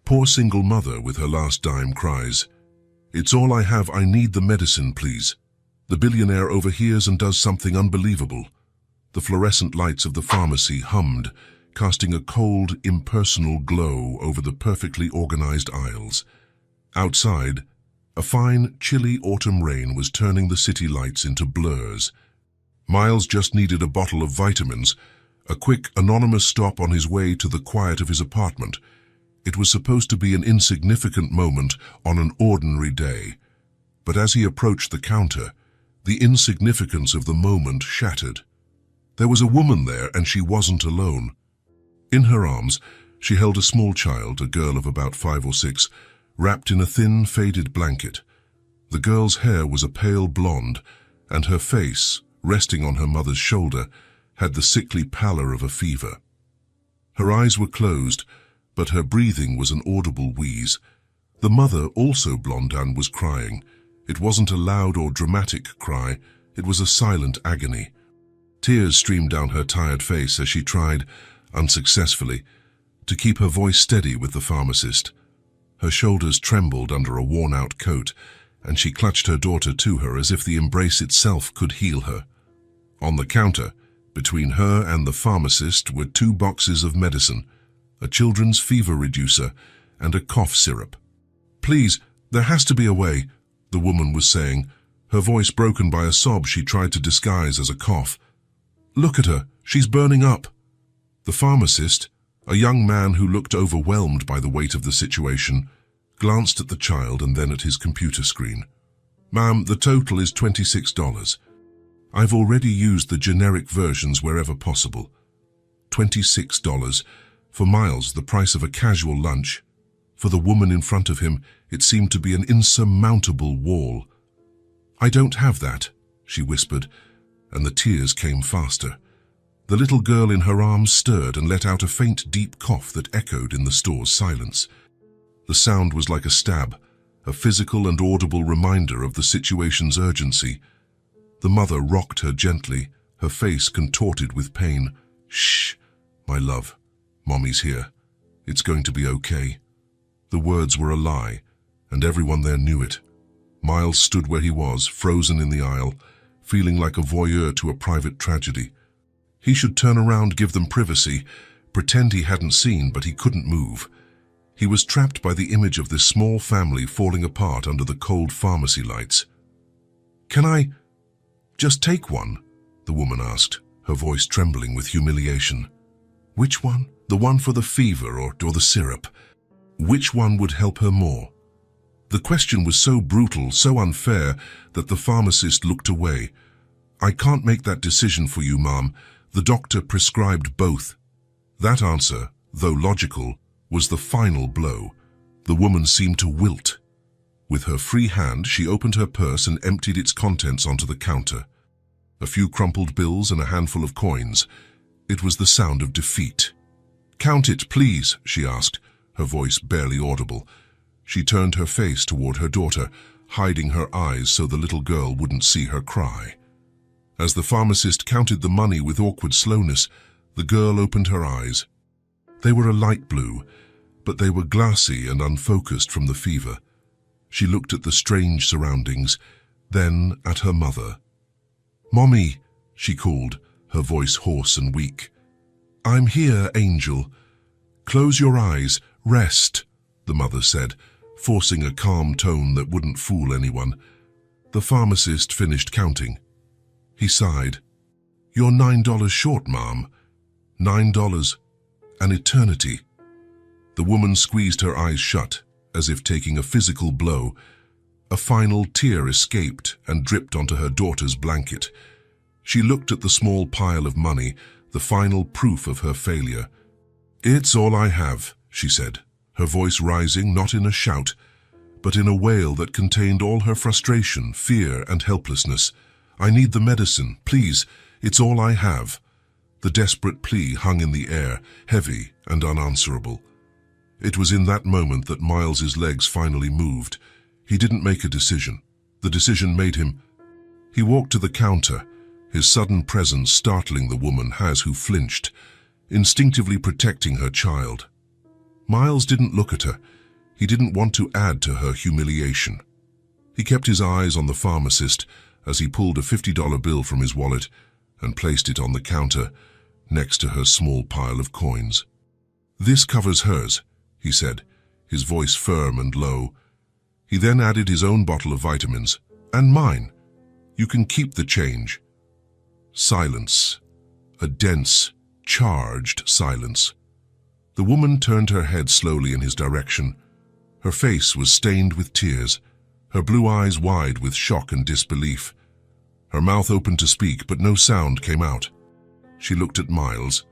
Poor single mother with her last dime cries, "It's all I have, I need the medicine, please." The billionaire overhears and does something unbelievable. The fluorescent lights of the pharmacy hummed, casting a cold, impersonal glow over the perfectly organized aisles. Outside, a fine, chilly autumn rain was turning the city lights into blurs. Miles just needed a bottle of vitamins, a quick, anonymous stop on his way to the quiet of his apartment. It was supposed to be an insignificant moment on an ordinary day. But as he approached the counter, the insignificance of the moment shattered. There was a woman there, and she wasn't alone. In her arms, she held a small child, a girl of about 5 or 6, wrapped in a thin, faded blanket. The girl's hair was a pale blonde, and her face, resting on her mother's shoulder, had the sickly pallor of a fever. Her eyes were closed, but her breathing was an audible wheeze. The mother, also blonde, and was crying. It wasn't a loud or dramatic cry, it was a silent agony. Tears streamed down her tired face as she tried, unsuccessfully, to keep her voice steady with the pharmacist. Her shoulders trembled under a worn-out coat, and she clutched her daughter to her as if the embrace itself could heal her. On the counter, between her and the pharmacist, were 2 boxes of medicine, a children's fever reducer and a cough syrup. "Please, there has to be a way," the woman was saying, her voice broken by a sob she tried to disguise as a cough. "Look at her, she's burning up." The pharmacist, a young man who looked overwhelmed by the weight of the situation, glanced at the child and then at his computer screen. "Ma'am, the total is $26. I've already used the generic versions wherever possible." $26. For Miles, the price of a casual lunch. For the woman in front of him, it seemed to be an insurmountable wall. "I don't have that," she whispered, and the tears came faster. The little girl in her arms stirred and let out a faint, deep cough that echoed in the store's silence. The sound was like a stab, a physical and audible reminder of the situation's urgency. The mother rocked her gently, her face contorted with pain. "Shh, my love. Mommy's here. It's going to be okay." The words were a lie, and everyone there knew it. Miles stood where he was, frozen in the aisle, feeling like a voyeur to a private tragedy. He should turn around, give them privacy, pretend he hadn't seen, but he couldn't move. He was trapped by the image of this small family falling apart under the cold pharmacy lights. "Can I just take one?" the woman asked, her voice trembling with humiliation. "Which one? The one for the fever or the syrup? Which one would help her more?" The question was so brutal, so unfair, that the pharmacist looked away. "I can't make that decision for you, ma'am. The doctor prescribed both." That answer, though logical, was the final blow. The woman seemed to wilt. With her free hand, she opened her purse and emptied its contents onto the counter. A few crumpled bills and a handful of coins. It was the sound of defeat. "Count it, please," she asked, her voice barely audible. She turned her face toward her daughter, hiding her eyes so the little girl wouldn't see her cry. As the pharmacist counted the money with awkward slowness, the girl opened her eyes. They were a light blue, but they were glassy and unfocused from the fever. She looked at the strange surroundings, then at her mother. "Mommy," she called, her voice hoarse and weak. "I'm here, Angel." "Close your eyes, rest," the mother said, forcing a calm tone that wouldn't fool anyone. The pharmacist finished counting. He sighed. "You're $9 short, Mom." $9. An eternity. The woman squeezed her eyes shut, as if taking a physical blow. A final tear escaped and dripped onto her daughter's blanket. She looked at the small pile of money, the final proof of her failure. "It's all I have," she said, her voice rising not in a shout, but in a wail that contained all her frustration, fear, and helplessness. "I need the medicine, please. It's all I have." The desperate plea hung in the air, heavy and unanswerable. It was in that moment that Miles's legs finally moved. He didn't make a decision. The decision made him. He walked to the counter, his sudden presence startling the woman who flinched, instinctively protecting her child. Miles didn't look at her. He didn't want to add to her humiliation. He kept his eyes on the pharmacist as he pulled a $50 bill from his wallet and placed it on the counter next to her small pile of coins. "This covers hers," he said, his voice firm and low. He then added his own bottle of vitamins. "And mine. You can keep the change." Silence. A dense, charged silence. The woman turned her head slowly in his direction. Her face was stained with tears, her blue eyes wide with shock and disbelief. Her mouth opened to speak, but no sound came out. She looked at Miles,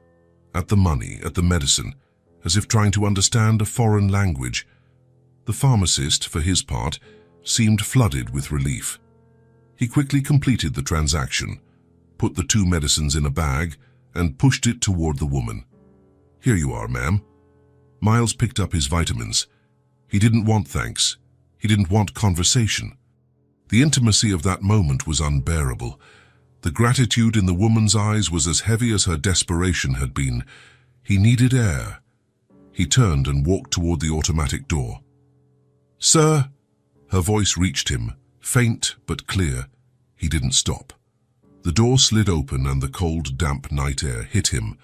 at the money, at the medicine, as if trying to understand a foreign language. The pharmacist, for his part, seemed flooded with relief. He quickly completed the transaction, put the 2 medicines in a bag, and pushed it toward the woman. "Here you are, ma'am." Miles picked up his vitamins. He didn't want thanks. He didn't want conversation. The intimacy of that moment was unbearable. The gratitude in the woman's eyes was as heavy as her desperation had been. He needed air. He turned and walked toward the automatic door. "Sir!" Her voice reached him, faint but clear. He didn't stop. The door slid open and the cold, damp night air hit him,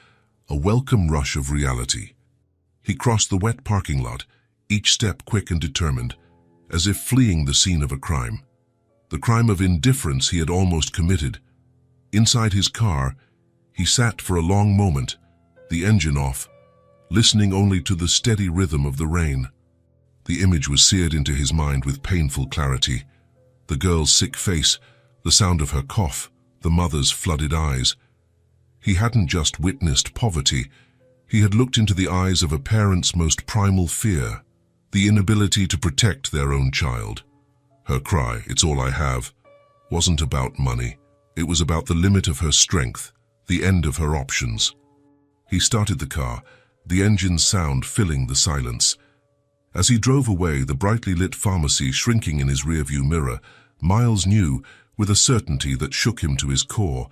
a welcome rush of reality. He crossed the wet parking lot, each step quick and determined, as if fleeing the scene of a crime. The crime of indifference he had almost committed. Inside his car, he sat for a long moment, the engine off, listening only to the steady rhythm of the rain. The image was seared into his mind with painful clarity. The girl's sick face, the sound of her cough, the mother's flooded eyes. He hadn't just witnessed poverty. He had looked into the eyes of a parent's most primal fear, the inability to protect their own child. Her cry, "It's all I have," wasn't about money. It was about the limit of her strength, the end of her options. He started the car, the engine's sound filling the silence. As he drove away, the brightly lit pharmacy shrinking in his rearview mirror, Miles knew, with a certainty that shook him to his core,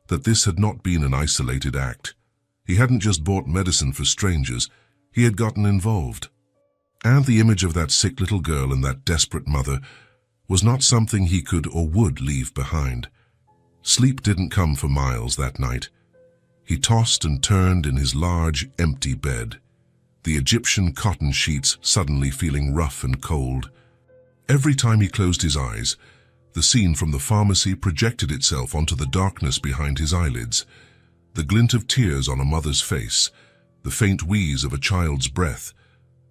that this had not been an isolated act. He hadn't just bought medicine for strangers, he had gotten involved. And the image of that sick little girl and that desperate mother was not something he could or would leave behind. Sleep didn't come for Miles that night. He tossed and turned in his large, empty bed, the Egyptian cotton sheets suddenly feeling rough and cold. Every time he closed his eyes, the scene from the pharmacy projected itself onto the darkness behind his eyelids. The glint of tears on a mother's face, the faint wheeze of a child's breath,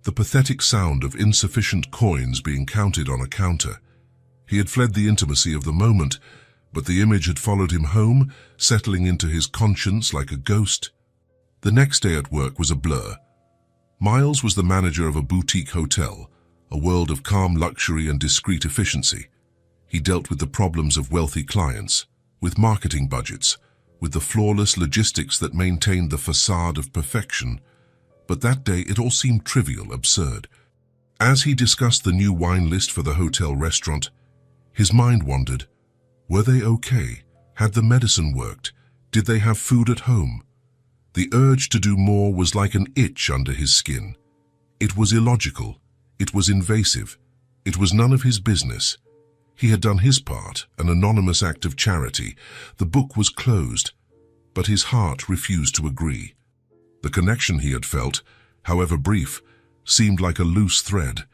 the pathetic sound of insufficient coins being counted on a counter. He had fled the intimacy of the moment, but the image had followed him home, settling into his conscience like a ghost. The next day at work was a blur. Miles was the manager of a boutique hotel, a world of calm luxury and discreet efficiency. He dealt with the problems of wealthy clients, with marketing budgets, with the flawless logistics that maintained the facade of perfection. But that day it all seemed trivial, absurd. As he discussed the new wine list for the hotel restaurant, his mind wandered. Were they okay? Had the medicine worked? Did they have food at home? The urge to do more was like an itch under his skin. It was illogical. It was invasive. It was none of his business. He had done his part, an anonymous act of charity. The book was closed, but his heart refused to agree. The connection he had felt, however brief, seemed like a loose thread,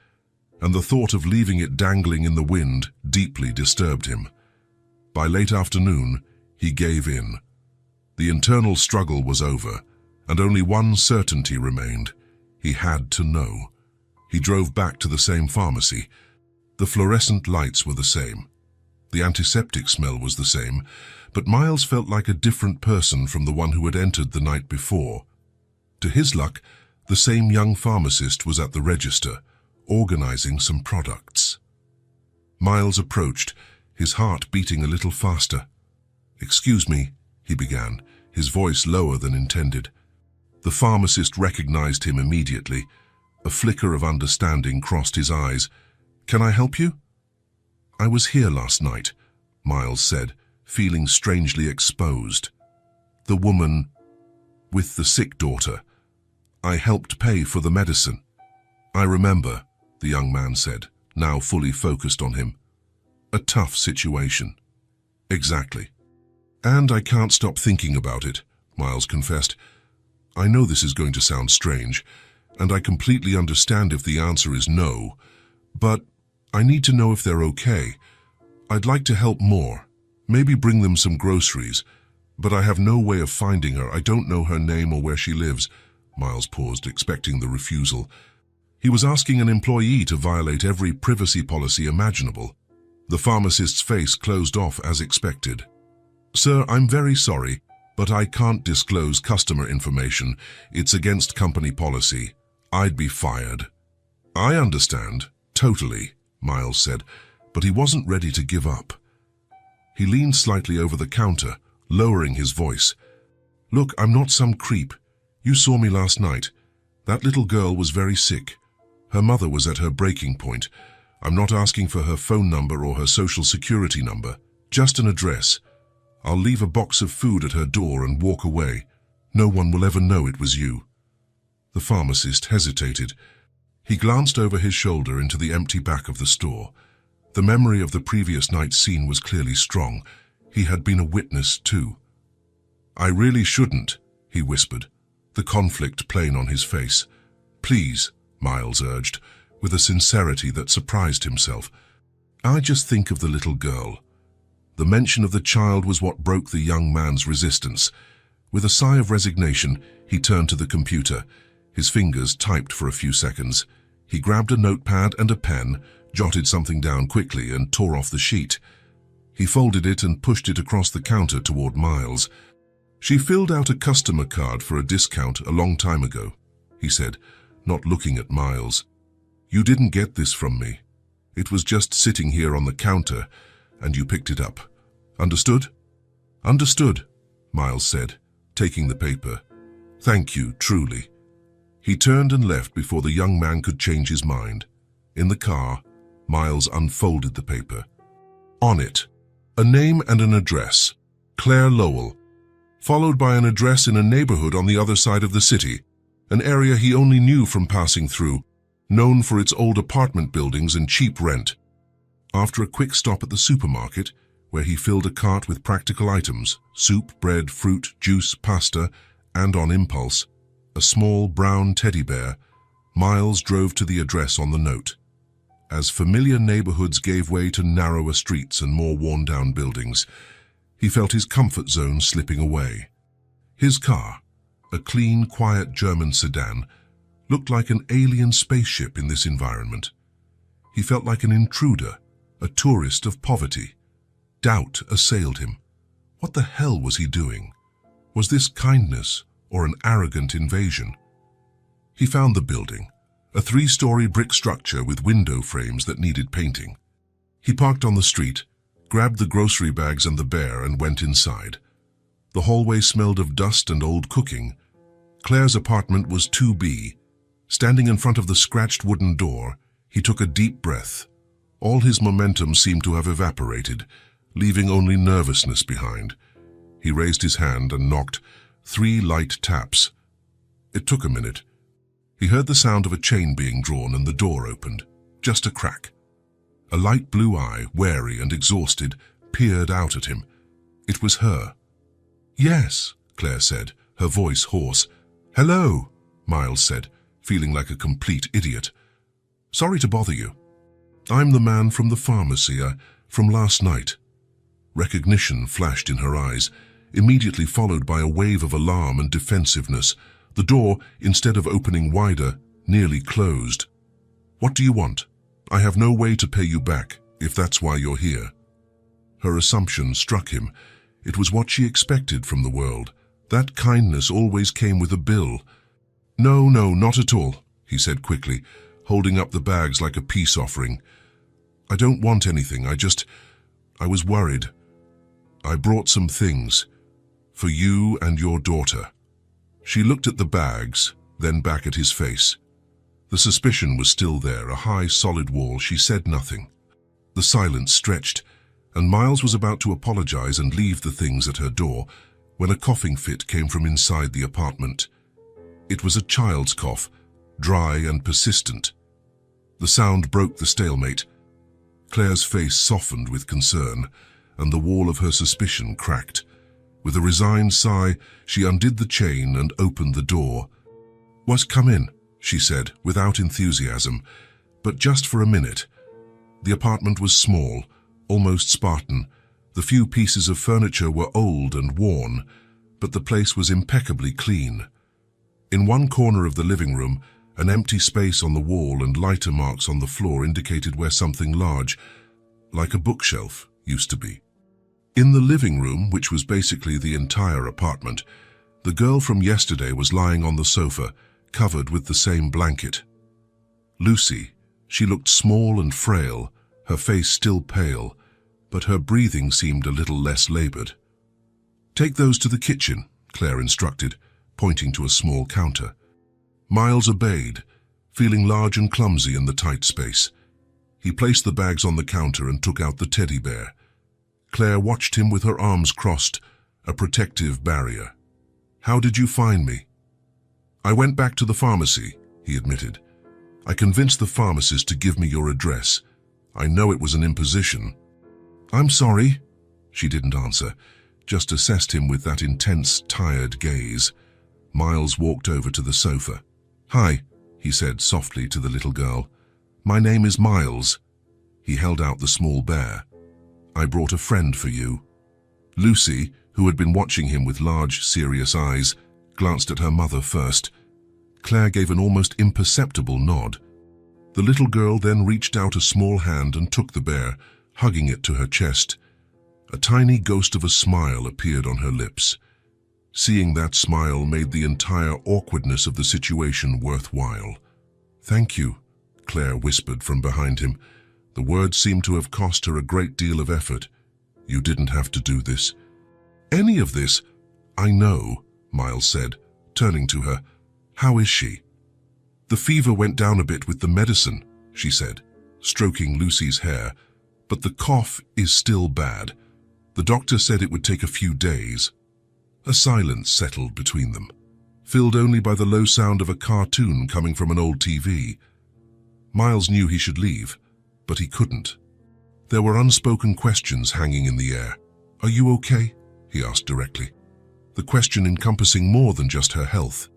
and the thought of leaving it dangling in the wind deeply disturbed him. By late afternoon, he gave in. The internal struggle was over, and only one certainty remained. He had to know. He drove back to the same pharmacy. The fluorescent lights were the same. The antiseptic smell was the same, but Miles felt like a different person from the one who had entered the night before. To his luck, the same young pharmacist was at the register, organizing some products. Miles approached, his heart beating a little faster. "Excuse me," he began, his voice lower than intended. The pharmacist recognized him immediately. A flicker of understanding crossed his eyes. "Can I help you?" "I was here last night," Miles said, feeling strangely exposed. "The woman with the sick daughter. I helped pay for the medicine. I remember, the young man said, now fully focused on him. A tough situation. Exactly. And I can't stop thinking about it, Miles confessed. I know this is going to sound strange, and I completely understand if the answer is no, but I need to know if they're okay. I'd like to help more, maybe bring them some groceries, but I have no way of finding her. I don't know her name or where she lives. Miles paused, expecting the refusal. He was asking an employee to violate every privacy policy imaginable. The pharmacist's face closed off as expected. Sir, I'm very sorry, but I can't disclose customer information. It's against company policy. I'd be fired. I understand, totally, Miles said, but he wasn't ready to give up. He leaned slightly over the counter, lowering his voice. Look, I'm not some creep. You saw me last night. That little girl was very sick. Her mother was at her breaking point. I'm not asking for her phone number or her social security number, just an address. I'll leave a box of food at her door and walk away. No one will ever know it was you. The pharmacist hesitated. He glanced over his shoulder into the empty back of the store. The memory of the previous night's scene was clearly strong. He had been a witness too. I really shouldn't, he whispered, the conflict plain on his face. Please, Miles urged, with a sincerity that surprised himself. I just think of the little girl. The mention of the child was what broke the young man's resistance. With a sigh of resignation, he turned to the computer. His fingers typed for a few seconds. He grabbed a notepad and a pen, jotted something down quickly, and tore off the sheet. He folded it and pushed it across the counter toward Miles. She filled out a customer card for a discount a long time ago, he said, not looking at Miles. You didn't get this from me. It was just sitting here on the counter, and you picked it up. Understood? Understood, Miles said, taking the paper. Thank you, truly. He turned and left before the young man could change his mind. In the car, Miles unfolded the paper. On it, a name and an address, Claire Lowell, followed by an address in a neighborhood on the other side of the city, an area he only knew from passing through, known for its old apartment buildings and cheap rent. After a quick stop at the supermarket, where he filled a cart with practical items, soup, bread, fruit, juice, pasta, and on impulse, a small brown teddy bear, Miles drove to the address on the note. As familiar neighborhoods gave way to narrower streets and more worn-down buildings, he felt his comfort zone slipping away. His car, a clean, quiet German sedan, looked like an alien spaceship in this environment. He felt like an intruder, a tourist of poverty. Doubt assailed him. What the hell was he doing? Was this kindness or an arrogant invasion? He found the building, a 3-story brick structure with window frames that needed painting. He parked on the street, grabbed the grocery bags and the bear, and went inside. The hallway smelled of dust and old cooking. Claire's apartment was 2B. Standing in front of the scratched wooden door, he took a deep breath. All his momentum seemed to have evaporated, leaving only nervousness behind. He raised his hand and knocked 3 light taps. It took a minute. He heard the sound of a chain being drawn and the door opened. Just a crack. A light blue eye, wary and exhausted, peered out at him. It was her. Yes, Claire said, her voice hoarse. Hello, Miles said, feeling like a complete idiot. Sorry to bother you. I'm the man from the pharmacy, from last night. Recognition flashed in her eyes, immediately followed by a wave of alarm and defensiveness. The door, instead of opening wider, nearly closed. What do you want? I have no way to pay you back, if that's why you're here. Her assumption struck him. It was what she expected from the world. That kindness always came with a bill. No, not at all, he said quickly, holding up the bags like a peace offering. I don't want anything, I was worried. I brought some things, for you and your daughter. She looked at the bags, then back at his face. The suspicion was still there, a high, solid wall. She said nothing. The silence stretched, and Miles was about to apologize and leave the things at her door when a coughing fit came from inside the apartment. It was a child's cough, dry and persistent. The sound broke the stalemate. Claire's face softened with concern, and the wall of her suspicion cracked. With a resigned sigh, she undid the chain and opened the door. "Come in," she said, without enthusiasm, but just for a minute. The apartment was small, almost Spartan. The few pieces of furniture were old and worn, but the place was impeccably clean. In one corner of the living room, an empty space on the wall and lighter marks on the floor indicated where something large, like a bookshelf, used to be. In the living room, which was basically the entire apartment, the girl from yesterday was lying on the sofa, covered with the same blanket. Lucy, she looked small and frail, her face still pale, but her breathing seemed a little less labored. "Take those to the kitchen," Claire instructed, pointing to a small counter. Miles obeyed, feeling large and clumsy in the tight space. He placed the bags on the counter and took out the teddy bear. Claire watched him with her arms crossed, a protective barrier. "How did you find me?" "I went back to the pharmacy," he admitted. "I convinced the pharmacist to give me your address. I know it was an imposition." "I'm sorry." She didn't answer, just assessed him with that intense, tired gaze. Miles walked over to the sofa. "Hi," he said softly to the little girl. "My name is Miles." He held out the small bear. "I brought a friend for you." Lucy, who had been watching him with large, serious eyes, glanced at her mother first. Claire gave an almost imperceptible nod. The little girl then reached out a small hand and took the bear, hugging it to her chest. A tiny ghost of a smile appeared on her lips. Seeing that smile made the entire awkwardness of the situation worthwhile. "Thank you," Claire whispered from behind him. The words seemed to have cost her a great deal of effort. "You didn't have to do this." "Any of this?" "I know," Miles said, turning to her. "How is she?" "The fever went down a bit with the medicine," she said, stroking Lucy's hair, "but the cough is still bad. The doctor said it would take a few days." A silence settled between them, filled only by the low sound of a cartoon coming from an old TV. Miles knew he should leave, but he couldn't. There were unspoken questions hanging in the air. "Are you okay?" he asked directly. The question encompassing more than just her health.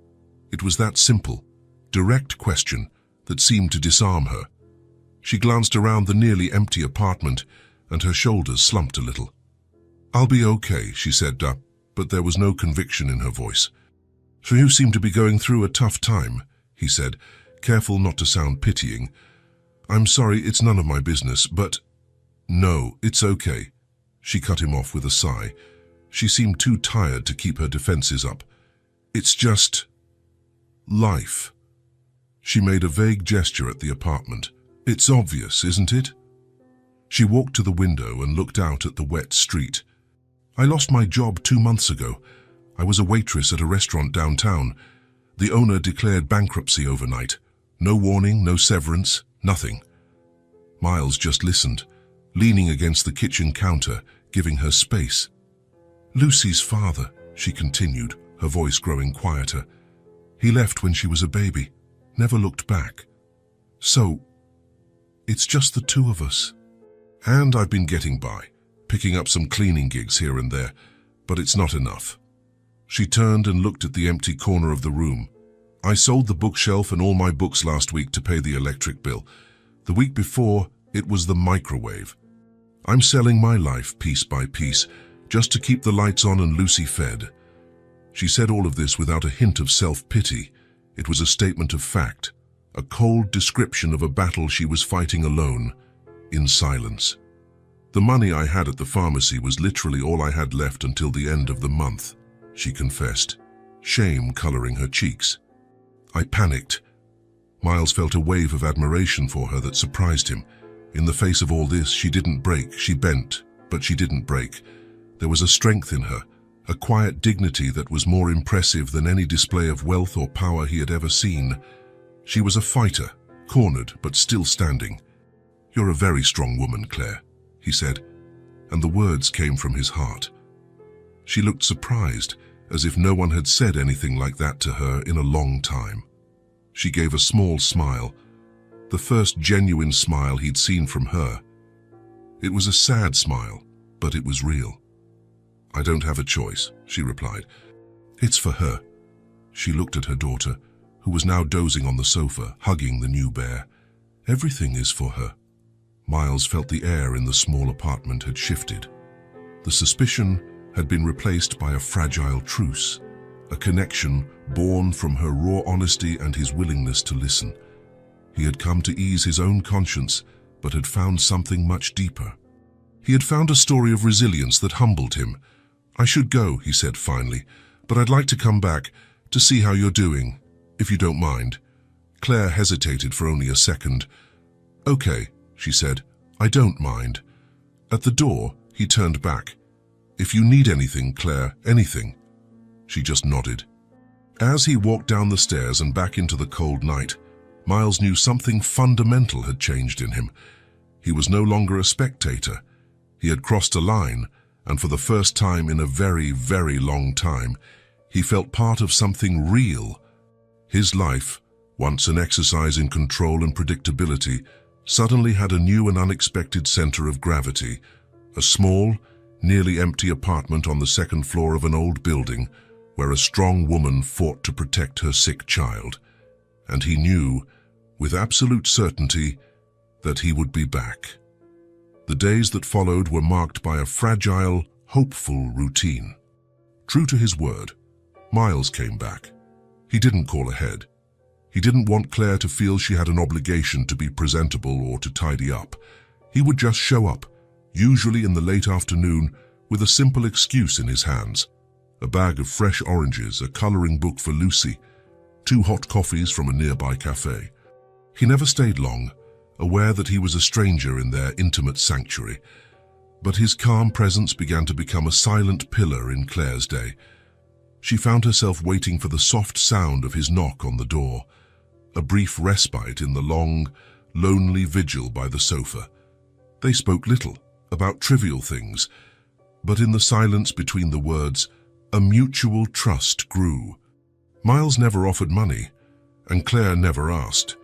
It was that simple, direct question that seemed to disarm her. She glanced around the nearly empty apartment, and her shoulders slumped a little. "I'll be okay," she said, but there was no conviction in her voice. "So you seem to be going through a tough time," he said, careful not to sound pitying. "I'm sorry, it's none of my business, but—" "No, it's okay." She cut him off with a sigh. She seemed too tired to keep her defenses up. "It's just life." She made a vague gesture at the apartment. "It's obvious, isn't it?" She walked to the window and looked out at the wet street. "I lost my job 2 months ago. I was a waitress at a restaurant downtown. The owner declared bankruptcy overnight. No warning, no severance, nothing." Miles just listened, leaning against the kitchen counter, giving her space. "Lucy's father," she continued, her voice growing quieter. "He left when she was a baby, never looked back. So, it's just the two of us. And I've been getting by, picking up some cleaning gigs here and there, but it's not enough." She turned and looked at the empty corner of the room. "I sold the bookshelf and all my books last week to pay the electric bill. The week before, it was the microwave. I'm selling my life piece by piece, just to keep the lights on and Lucy fed." She said all of this without a hint of self-pity. It was a statement of fact, a cold description of a battle she was fighting alone, in silence. "The money I had at the pharmacy was literally all I had left until the end of the month," she confessed, shame coloring her cheeks. "I panicked." Miles felt a wave of admiration for her that surprised him. In the face of all this, she didn't break. She bent, but she didn't break. There was a strength in her, a quiet dignity that was more impressive than any display of wealth or power he had ever seen. She was a fighter, cornered but still standing. "You're a very strong woman, Claire," he said, and the words came from his heart. She looked surprised, as if no one had said anything like that to her in a long time. She gave a small smile, the first genuine smile he'd seen from her. It was a sad smile, but it was real. "I don't have a choice," she replied. "It's for her." She looked at her daughter, who was now dozing on the sofa, hugging the new bear. "Everything is for her." Miles felt the air in the small apartment had shifted. The suspicion had been replaced by a fragile truce, a connection born from her raw honesty and his willingness to listen. He had come to ease his own conscience, but had found something much deeper. He had found a story of resilience that humbled him. "I should go," he said finally, "but I'd like to come back to see how you're doing, if you don't mind." Claire hesitated for only a second. "Okay," she said, "I don't mind." At the door, he turned back. "If you need anything, Claire, anything." She just nodded. As he walked down the stairs and back into the cold night, Miles knew something fundamental had changed in him. He was no longer a spectator. He had crossed a line, and for the first time in a very, very long time, he felt part of something real. His life, once an exercise in control and predictability, suddenly had a new and unexpected center of gravity, a small, nearly empty apartment on the second floor of an old building where a strong woman fought to protect her sick child. And he knew, with absolute certainty, that he would be back. The days that followed were marked by a fragile, hopeful routine. True to his word, Miles came back. He didn't call ahead. He didn't want Claire to feel she had an obligation to be presentable or to tidy up. He would just show up, usually in the late afternoon, with a simple excuse in his hands. A bag of fresh oranges, a coloring book for Lucy, 2 hot coffees from a nearby cafe. He never stayed long, aware that he was a stranger in their intimate sanctuary. But his calm presence began to become a silent pillar in Claire's day. She found herself waiting for the soft sound of his knock on the door, a brief respite in the long, lonely vigil by the sofa. They spoke little, about trivial things, but in the silence between the words, a mutual trust grew. Miles never offered money, and Claire never asked.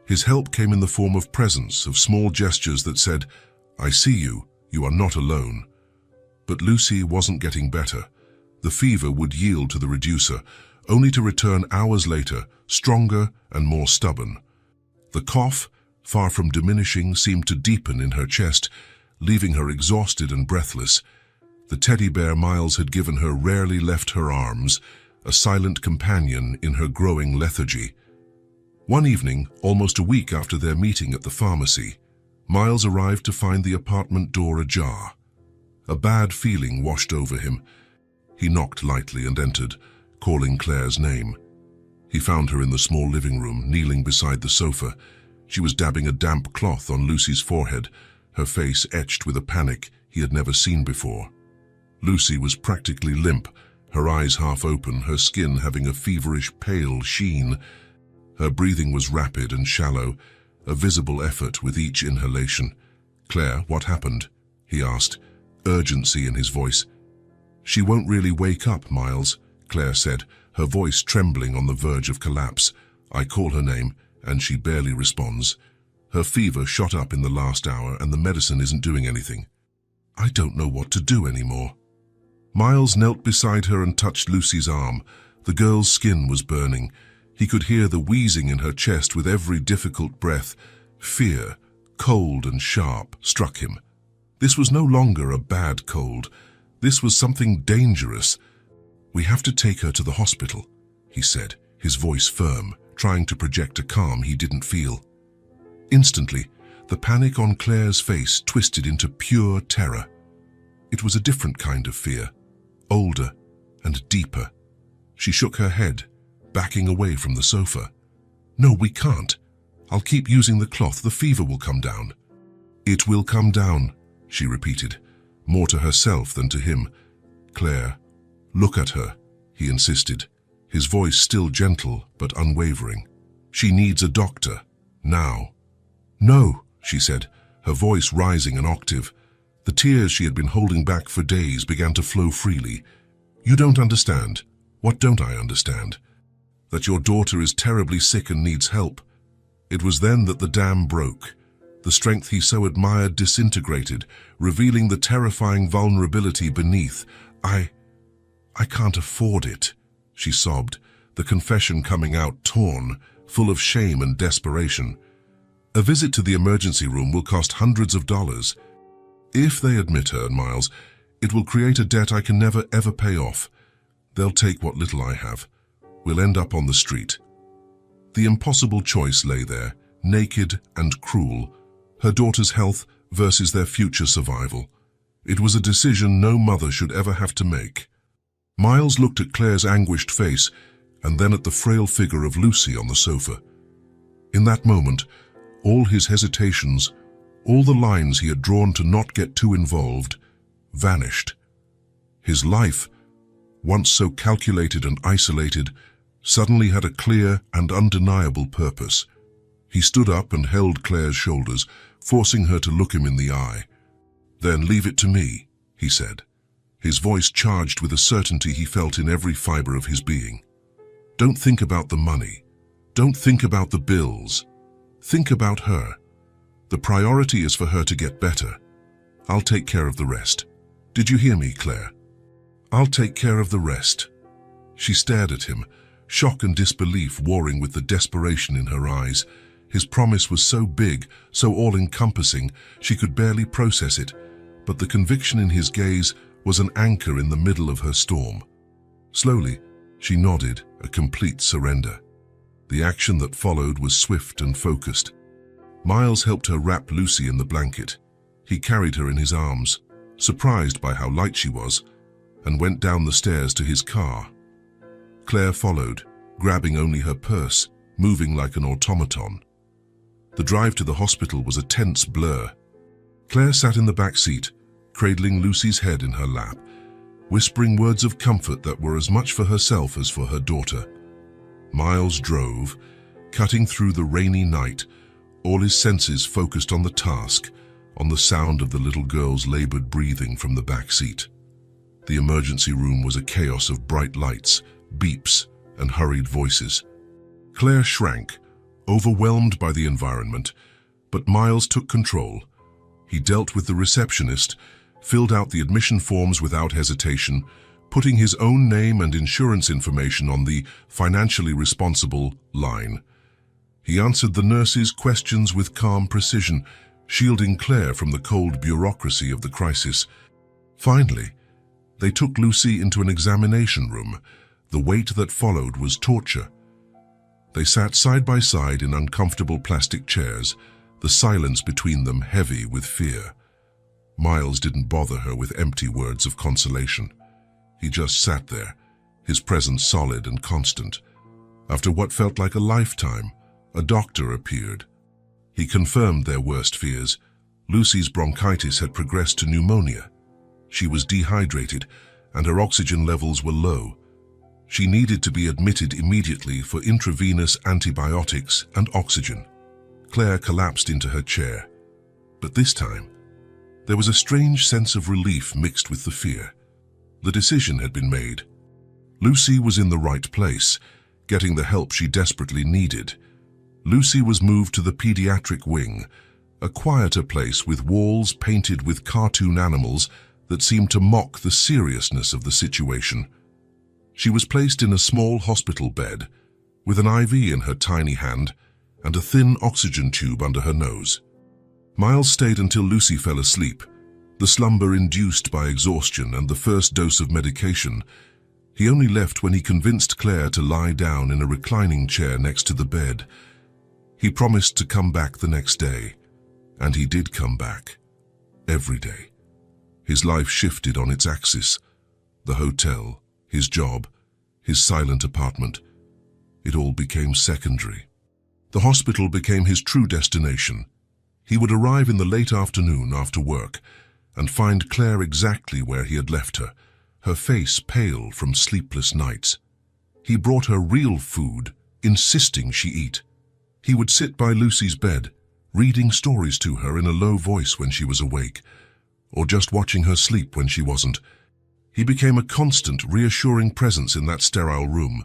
His help came in the form of presence, of small gestures that said, "I see you, you are not alone." But Lucy wasn't getting better. The fever would yield to the reducer, only to return hours later, stronger and more stubborn. The cough, far from diminishing, seemed to deepen in her chest, leaving her exhausted and breathless. The teddy bear Miles had given her rarely left her arms, a silent companion in her growing lethargy. One evening, almost a week after their meeting at the pharmacy, Miles arrived to find the apartment door ajar. A bad feeling washed over him. He knocked lightly and entered, calling Claire's name. He found her in the small living room, kneeling beside the sofa. She was dabbing a damp cloth on Lucy's forehead, her face etched with a panic he had never seen before. Lucy was practically limp, her eyes half open, her skin having a feverish pale sheen. Her breathing was rapid and shallow, a visible effort with each inhalation. "Claire, what happened?" he asked, urgency in his voice. "She won't really wake up, Miles," Claire said, her voice trembling on the verge of collapse. "I call her name, and she barely responds. Her fever shot up in the last hour, and the medicine isn't doing anything. I don't know what to do anymore." Miles knelt beside her and touched Lucy's arm. The girl's skin was burning. He could hear the wheezing in her chest with every difficult breath. Fear, cold and sharp, struck him. This was no longer a bad cold. This was something dangerous. "We have to take her to the hospital," he said, his voice firm, trying to project a calm he didn't feel. Instantly, the panic on Claire's face twisted into pure terror. It was a different kind of fear, older and deeper. She shook her head, backing away from the sofa. "No, we can't. I'll keep using the cloth. The fever will come down." "It will come down," she repeated, more to herself than to him. "Claire, look at her," he insisted, his voice still gentle but unwavering. "She needs a doctor, now." "No," she said, her voice rising an octave. The tears she had been holding back for days began to flow freely. "You don't understand. What don't I understand? That your daughter is terribly sick and needs help. It was then that the dam broke. The strength he so admired disintegrated, revealing the terrifying vulnerability beneath. I can't afford it, she sobbed, the confession coming out torn, full of shame and desperation. A visit to the emergency room will cost hundreds of dollars. If they admit her, Miles, it will create a debt I can never ever pay off. They'll take what little I have. We'll end up on the street. The impossible choice lay there, naked and cruel, her daughter's health versus their future survival. It was a decision no mother should ever have to make. Miles looked at Claire's anguished face and then at the frail figure of Lucy on the sofa. In that moment, all his hesitations, all the lines he had drawn to not get too involved, vanished. His life, once so calculated and isolated, suddenly had a clear and undeniable purpose. He stood up and held Claire's shoulders, forcing her to look him in the eye. "Then leave it to me," he said, his voice charged with a certainty he felt in every fiber of his being. "Don't think about the money. Don't think about the bills. Think about her. The priority is for her to get better. I'll take care of the rest. Did you hear me, Claire? I'll take care of the rest." She stared at him, shock and disbelief warring with the desperation in her eyes. His promise was so big, so all-encompassing, she could barely process it, but the conviction in his gaze was an anchor in the middle of her storm. Slowly, she nodded, a complete surrender. The action that followed was swift and focused. Miles helped her wrap Lucy in the blanket. He carried her in his arms, surprised by how light she was, and went down the stairs to his car. Claire followed, grabbing only her purse, moving like an automaton. The drive to the hospital was a tense blur. Claire sat in the back seat, cradling Lucy's head in her lap, whispering words of comfort that were as much for herself as for her daughter. Miles drove, cutting through the rainy night, all his senses focused on the task, on the sound of the little girl's labored breathing from the back seat. The emergency room was a chaos of bright lights, beeps, and hurried voices. Claire shrank, overwhelmed by the environment, but Miles took control. He dealt with the receptionist, filled out the admission forms without hesitation, putting his own name and insurance information on the financially responsible line. He answered the nurses' questions with calm precision, shielding Claire from the cold bureaucracy of the crisis. Finally, they took Lucy into an examination room. The wait that followed was torture. They sat side by side in uncomfortable plastic chairs, the silence between them heavy with fear. Miles didn't bother her with empty words of consolation. He just sat there, his presence solid and constant. After what felt like a lifetime, a doctor appeared. He confirmed their worst fears. Lucy's bronchitis had progressed to pneumonia. She was dehydrated, and her oxygen levels were low. She needed to be admitted immediately for intravenous antibiotics and oxygen. Claire collapsed into her chair. But this time, there was a strange sense of relief mixed with the fear. The decision had been made. Lucy was in the right place, getting the help she desperately needed. Lucy was moved to the pediatric wing, a quieter place with walls painted with cartoon animals that seemed to mock the seriousness of the situation. She was placed in a small hospital bed, with an IV in her tiny hand and a thin oxygen tube under her nose. Miles stayed until Lucy fell asleep, the slumber induced by exhaustion and the first dose of medication. He only left when he convinced Claire to lie down in a reclining chair next to the bed. He promised to come back the next day, and he did come back. Every day. His life shifted on its axis. The hotel, his job, his silent apartment. It all became secondary. The hospital became his true destination. He would arrive in the late afternoon after work and find Claire exactly where he had left her, her face pale from sleepless nights. He brought her real food, insisting she eat. He would sit by Lucy's bed, reading stories to her in a low voice when she was awake, or just watching her sleep when she wasn't. He became a constant, reassuring presence in that sterile room.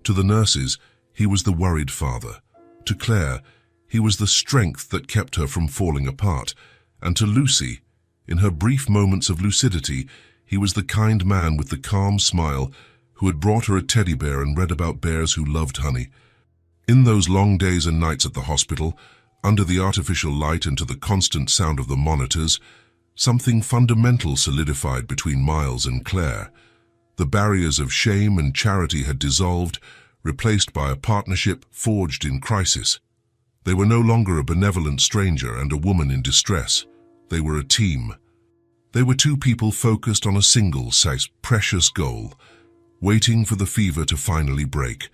To the nurses, he was the worried father. To Claire, he was the strength that kept her from falling apart. And to Lucy, in her brief moments of lucidity, he was the kind man with the calm smile who had brought her a teddy bear and read about bears who loved honey. In those long days and nights at the hospital, under the artificial light and to the constant sound of the monitors, something fundamental solidified between Miles and Claire. The barriers of shame and charity had dissolved, replaced by a partnership forged in crisis. They were no longer a benevolent stranger and a woman in distress. They were a team. They were two people focused on a single, precious goal, waiting for the fever to finally break.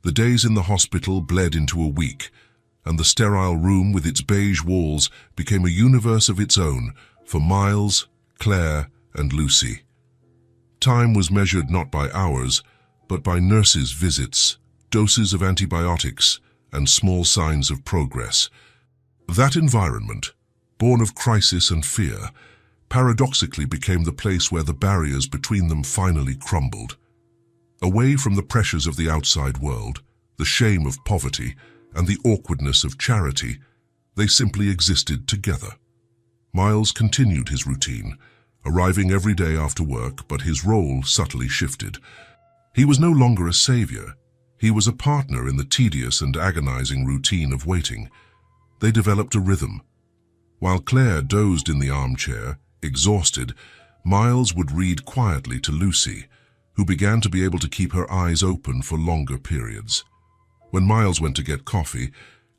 The days in the hospital bled into a week, and the sterile room with its beige walls became a universe of its own for Miles, Claire, and Lucy. Time was measured not by hours, but by nurses' visits, doses of antibiotics, and small signs of progress. That environment, born of crisis and fear, paradoxically became the place where the barriers between them finally crumbled. Away from the pressures of the outside world, the shame of poverty, and the awkwardness of charity, they simply existed together. Miles continued his routine, arriving every day after work, but his role subtly shifted. He was no longer a savior. He was a partner in the tedious and agonizing routine of waiting. They developed a rhythm. While Claire dozed in the armchair, exhausted, Miles would read quietly to Lucy, who began to be able to keep her eyes open for longer periods. When Miles went to get coffee,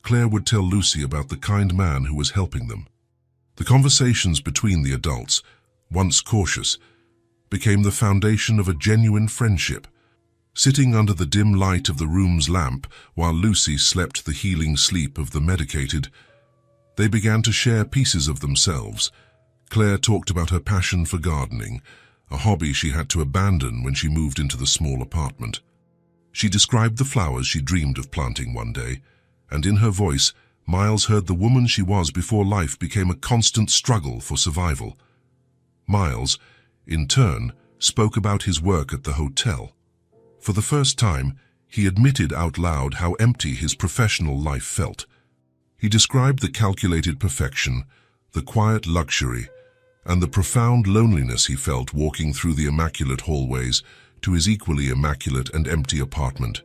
Claire would tell Lucy about the kind man who was helping them. The conversations between the adults, once cautious, became the foundation of a genuine friendship. Sitting under the dim light of the room's lamp while Lucy slept the healing sleep of the medicated, they began to share pieces of themselves. Claire talked about her passion for gardening, a hobby she had to abandon when she moved into the small apartment. She described the flowers she dreamed of planting one day, and in her voice, Miles heard the woman she was before life became a constant struggle for survival. Miles, in turn, spoke about his work at the hotel. For the first time, he admitted out loud how empty his professional life felt. He described the calculated perfection, the quiet luxury, and the profound loneliness he felt walking through the immaculate hallways to his equally immaculate and empty apartment.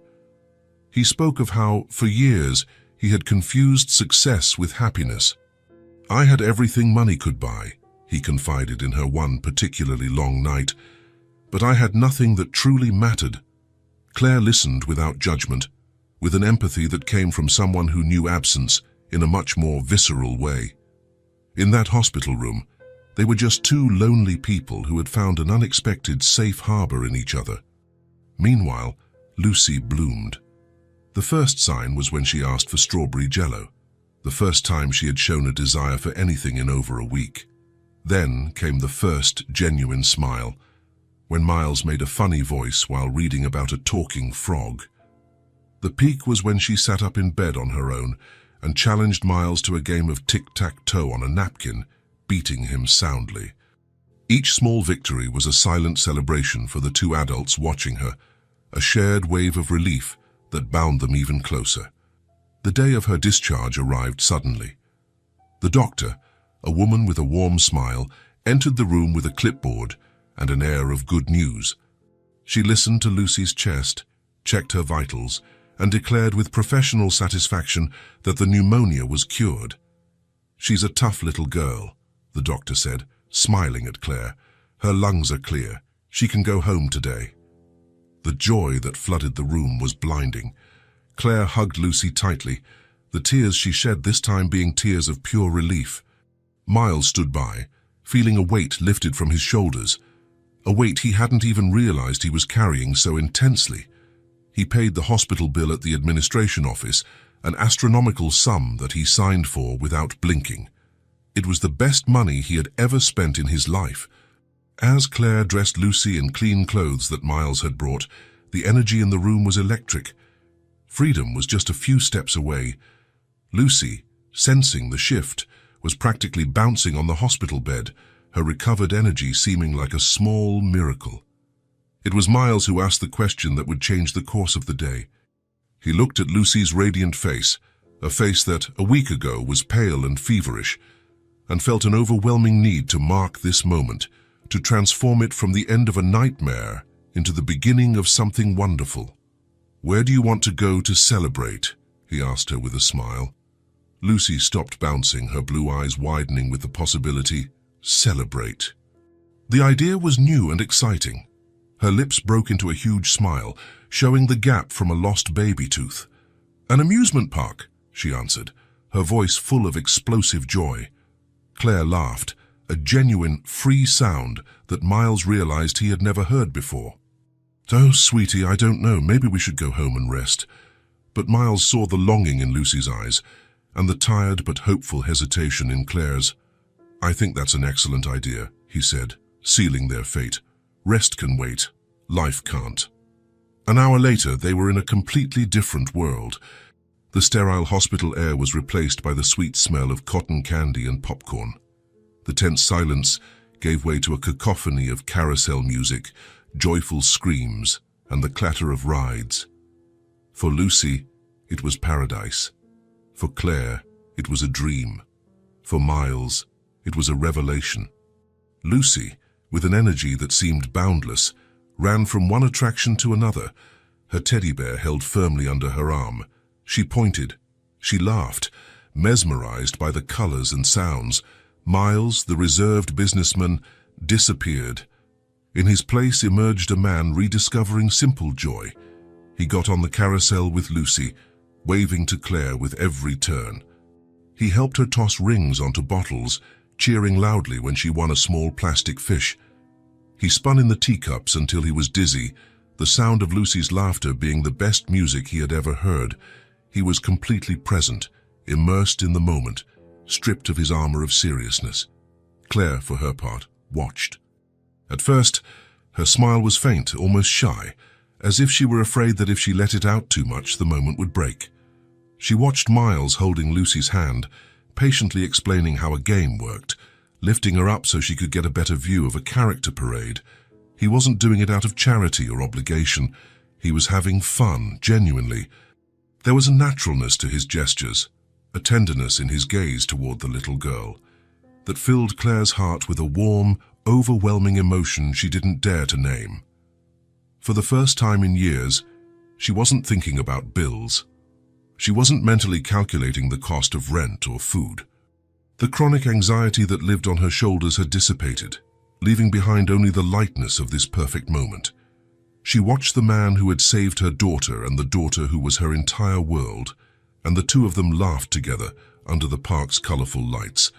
He spoke of how, for years, he had confused success with happiness. "I had everything money could buy," he confided in her one particularly long night, "but I had nothing that truly mattered." Claire listened without judgment, with an empathy that came from someone who knew absence in a much more visceral way. In that hospital room, they were just two lonely people who had found an unexpected safe harbor in each other. Meanwhile, Lucy bloomed. The first sign was when she asked for strawberry jello, the first time she had shown a desire for anything in over a week. Then came the first genuine smile, when Miles made a funny voice while reading about a talking frog. The peak was when she sat up in bed on her own and challenged Miles to a game of tic-tac-toe on a napkin, beating him soundly. Each small victory was a silent celebration for the two adults watching her, a shared wave of relief that bound them even closer. The day of her discharge arrived suddenly. The doctor, a woman with a warm smile, entered the room with a clipboard and an air of good news. She listened to Lucy's chest, checked her vitals, and declared with professional satisfaction that the pneumonia was cured. "She's a tough little girl," the doctor said, smiling at Claire. "Her lungs are clear. She can go home today." The joy that flooded the room was blinding. Claire hugged Lucy tightly, the tears she shed this time being tears of pure relief. Miles stood by, feeling a weight lifted from his shoulders, a weight he hadn't even realized he was carrying so intensely. He paid the hospital bill at the administration office, an astronomical sum that he signed for without blinking. It was the best money he had ever spent in his life. As Claire dressed Lucy in clean clothes that Miles had brought, the energy in the room was electric. Freedom was just a few steps away. Lucy, sensing the shift, was practically bouncing on the hospital bed, her recovered energy seeming like a small miracle. It was Miles who asked the question that would change the course of the day. He looked at Lucy's radiant face, a face that, a week ago, was pale and feverish, and felt an overwhelming need to mark this moment, to transform it from the end of a nightmare into the beginning of something wonderful. "Where do you want to go to celebrate?" he asked her with a smile. Lucy stopped bouncing, her blue eyes widening with the possibility. Celebrate. The idea was new and exciting. Her lips broke into a huge smile, showing the gap from a lost baby tooth. "An amusement park," she answered, her voice full of explosive joy. Claire laughed, a genuine, free sound that Miles realized he had never heard before. "Oh, sweetie, I don't know. Maybe we should go home and rest." But Miles saw the longing in Lucy's eyes and the tired but hopeful hesitation in Claire's. "I think that's an excellent idea," he said, sealing their fate. "Rest can wait. Life can't." An hour later, they were in a completely different world. The sterile hospital air was replaced by the sweet smell of cotton candy and popcorn. The tense silence gave way to a cacophony of carousel music, joyful screams, and the clatter of rides. For Lucy, it was paradise. For Claire, it was a dream. For Miles, it was a revelation. Lucy, with an energy that seemed boundless, ran from one attraction to another, her teddy bear held firmly under her arm. She pointed. She laughed, mesmerized by the colors and sounds. Miles, the reserved businessman, disappeared. In his place emerged a man rediscovering simple joy. He got on the carousel with Lucy, waving to Claire with every turn. He helped her toss rings onto bottles, cheering loudly when she won a small plastic fish. He spun in the teacups until he was dizzy, the sound of Lucy's laughter being the best music he had ever heard. He was completely present, immersed in the moment, stripped of his armor of seriousness. Claire, for her part, watched. At first, her smile was faint, almost shy, as if she were afraid that if she let it out too much, the moment would break. She watched Miles holding Lucy's hand, patiently explaining how a game worked, lifting her up so she could get a better view of a character parade. He wasn't doing it out of charity or obligation. He was having fun, genuinely. There was a naturalness to his gestures, a tenderness in his gaze toward the little girl, that filled Claire's heart with a warm, overwhelming emotion she didn't dare to name. For the first time in years, she wasn't thinking about bills. She wasn't mentally calculating the cost of rent or food. The chronic anxiety that lived on her shoulders had dissipated, leaving behind only the lightness of this perfect moment. She watched the man who had saved her daughter and the daughter who was her entire world, and the two of them laughed together under the park's colorful lights.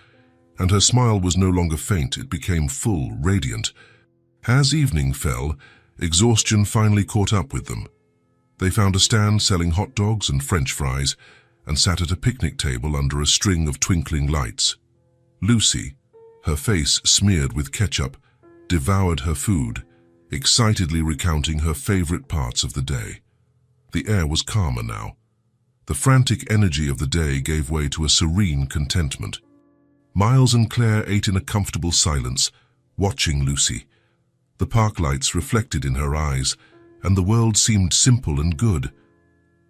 And her smile was no longer faint, it became full, radiant. As evening fell, exhaustion finally caught up with them. They found a stand selling hot dogs and French fries and sat at a picnic table under a string of twinkling lights. Lucy, her face smeared with ketchup, devoured her food, excitedly recounting her favorite parts of the day. The air was calmer now. The frantic energy of the day gave way to a serene contentment. Miles and Claire ate in a comfortable silence, watching Lucy. The park lights reflected in her eyes, and the world seemed simple and good.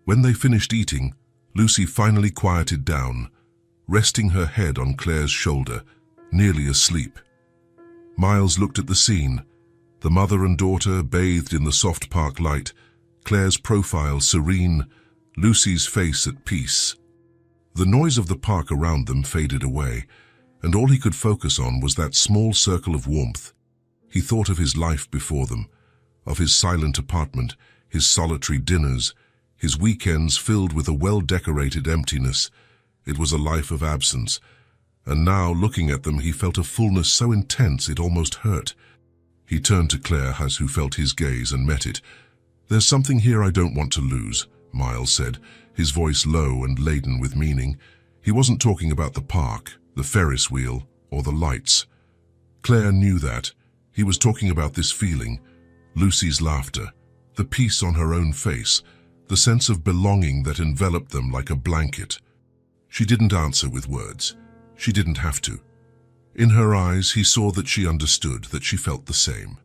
When they finished eating, Lucy finally quieted down, resting her head on Claire's shoulder, nearly asleep. Miles looked at the scene, the mother and daughter bathed in the soft park light, Claire's profile serene, Lucy's face at peace. The noise of the park around them faded away, and all he could focus on was that small circle of warmth. He thought of his life before them, of his silent apartment, his solitary dinners, his weekends filled with a well-decorated emptiness. It was a life of absence, and now, looking at them, he felt a fullness so intense it almost hurt. He turned to Claire, who felt his gaze and met it. "There's something here I don't want to lose," Miles said, his voice low and laden with meaning. He wasn't talking about the park, the Ferris wheel, or the lights. Claire knew that. He was talking about this feeling, Lucy's laughter, the peace on her own face, the sense of belonging that enveloped them like a blanket. She didn't answer with words. She didn't have to. In her eyes, he saw that she understood, that she felt the same.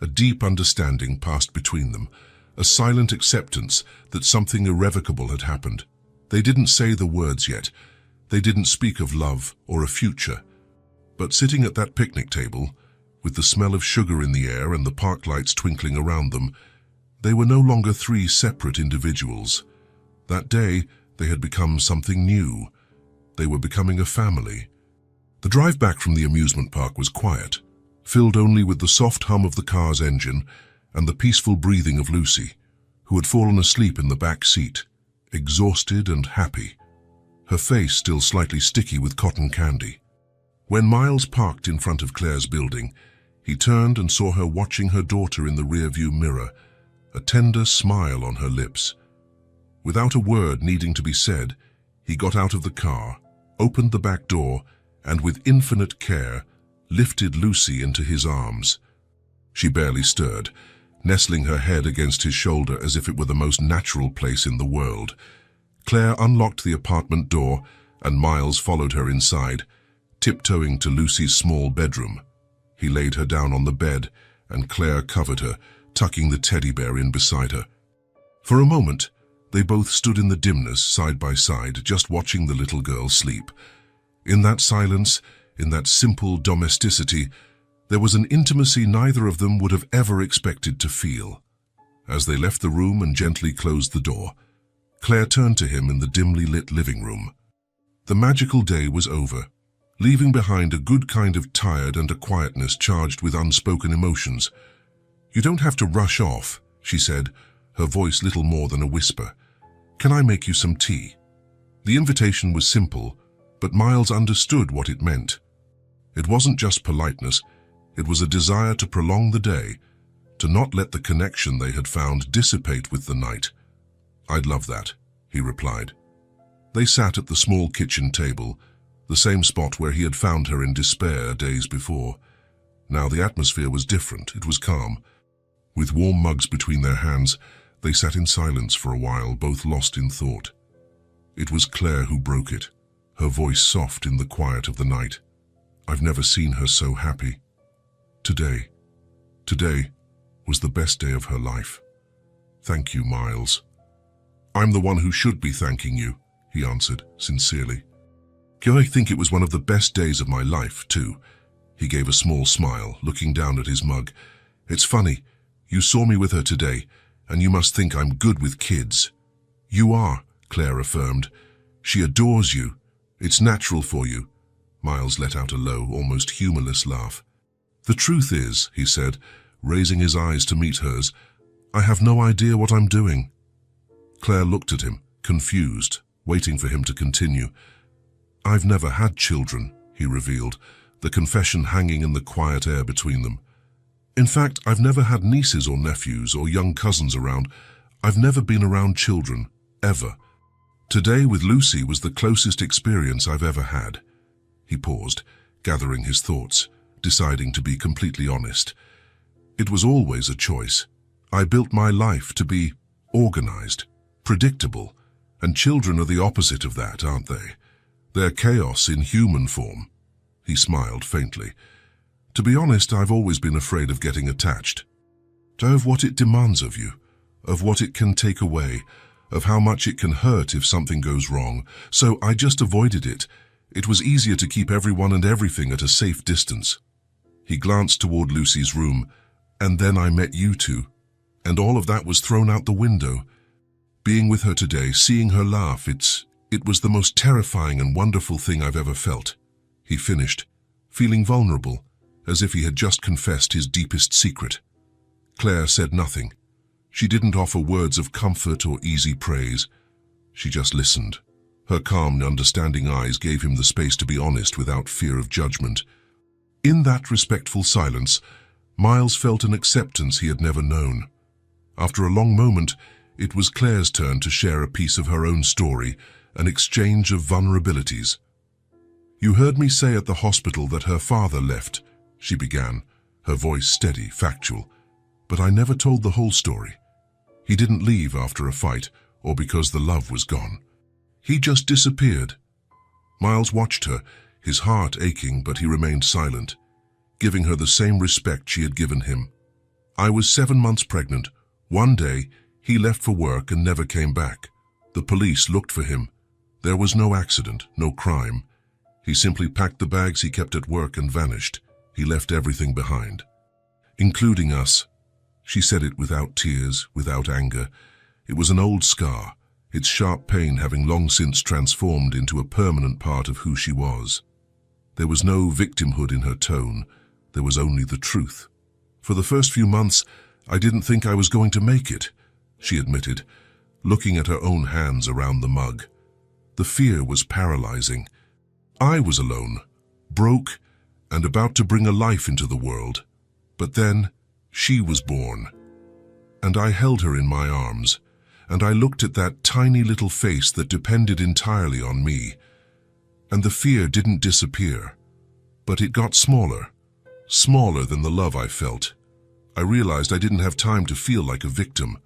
A deep understanding passed between them, a silent acceptance that something irrevocable had happened. They didn't say the words yet. They didn't speak of love or a future. But sitting at that picnic table, with the smell of sugar in the air and the park lights twinkling around them, they were no longer three separate individuals. That day, they had become something new. They were becoming a family. The drive back from the amusement park was quiet, filled only with the soft hum of the car's engine and the peaceful breathing of Lucy, who had fallen asleep in the back seat, exhausted and happy, her face still slightly sticky with cotton candy. When Miles parked in front of Claire's building, he turned and saw her watching her daughter in the rearview mirror, a tender smile on her lips. Without a word needing to be said, he got out of the car, opened the back door, and with infinite care, lifted Lucy into his arms. She barely stirred, nestling her head against his shoulder as if it were the most natural place in the world. Claire unlocked the apartment door, and Miles followed her inside, tiptoeing to Lucy's small bedroom. He laid her down on the bed, and Claire covered her, tucking the teddy bear in beside her. For a moment, they both stood in the dimness, side by side, just watching the little girl sleep. In that silence, in that simple domesticity, there was an intimacy neither of them would have ever expected to feel. As they left the room and gently closed the door, Claire turned to him in the dimly lit living room. The magical day was over, leaving behind a good kind of tired and a quietness charged with unspoken emotions. "You don't have to rush off," she said, her voice little more than a whisper. "Can I make you some tea?" The invitation was simple, but Miles understood what it meant. It wasn't just politeness, it was a desire to prolong the day, to not let the connection they had found dissipate with the night. "I'd love that," he replied. They sat at the small kitchen table, the same spot where he had found her in despair days before. Now the atmosphere was different, it was calm. With warm mugs between their hands, they sat in silence for a while, both lost in thought. It was Claire who broke it, her voice soft in the quiet of the night. "I've never seen her so happy. Today was the best day of her life. Thank you, Miles." "I'm the one who should be thanking you," he answered, sincerely. "I think it was one of the best days of my life, too." He gave a small smile, looking down at his mug. "It's funny, you saw me with her today, and you must think I'm good with kids." "You are," Claire affirmed. "She adores you. It's natural for you." Miles let out a low, almost humorless laugh. "The truth is," he said, raising his eyes to meet hers, "I have no idea what I'm doing." Claire looked at him, confused, waiting for him to continue. "I've never had children," he revealed, the confession hanging in the quiet air between them. "In fact, I've never had nieces or nephews or young cousins around. I've never been around children, ever. Today with Lucy was the closest experience I've ever had." He paused, gathering his thoughts, deciding to be completely honest. "It was always a choice. I built my life to be organized, predictable, and children are the opposite of that, aren't they? They're chaos in human form." He smiled faintly. "To be honest, I've always been afraid of getting attached. Of what it demands of you, of what it can take away, of how much it can hurt if something goes wrong. So I just avoided it. It was easier to keep everyone and everything at a safe distance." He glanced toward Lucy's room. "And then I met you two, and all of that was thrown out the window. Being with her today, seeing her laugh, it was the most terrifying and wonderful thing I've ever felt." He finished, feeling vulnerable, as if he had just confessed his deepest secret. Claire said nothing. She didn't offer words of comfort or easy praise. She just listened. Her calm, understanding eyes gave him the space to be honest without fear of judgment. In that respectful silence, Miles felt an acceptance he had never known. After a long moment, it was Claire's turn to share a piece of her own story, an exchange of vulnerabilities. "You heard me say at the hospital that her father left," she began, her voice steady, factual. "But I never told the whole story. He didn't leave after a fight or because the love was gone. He just disappeared." Miles watched her, his heart aching, but he remained silent, giving her the same respect she had given him. I was 7 months pregnant. One day, he left for work and never came back. The police looked for him. There was no accident, no crime. He simply packed the bags he kept at work and vanished. He left everything behind, including us. She said it without tears, without anger. It was an old scar, its sharp pain having long since transformed into a permanent part of who she was. There was no victimhood in her tone. There was only the truth. For the first few months, I didn't think I was going to make it, she admitted, looking at her own hands around the mug. The fear was paralyzing. I was alone, broke, and about to bring a life into the world. But then, she was born. And I held her in my arms, and I looked at that tiny little face that depended entirely on me. And the fear didn't disappear, but it got smaller, smaller than the love I felt. I realized I didn't have time to feel like a victim.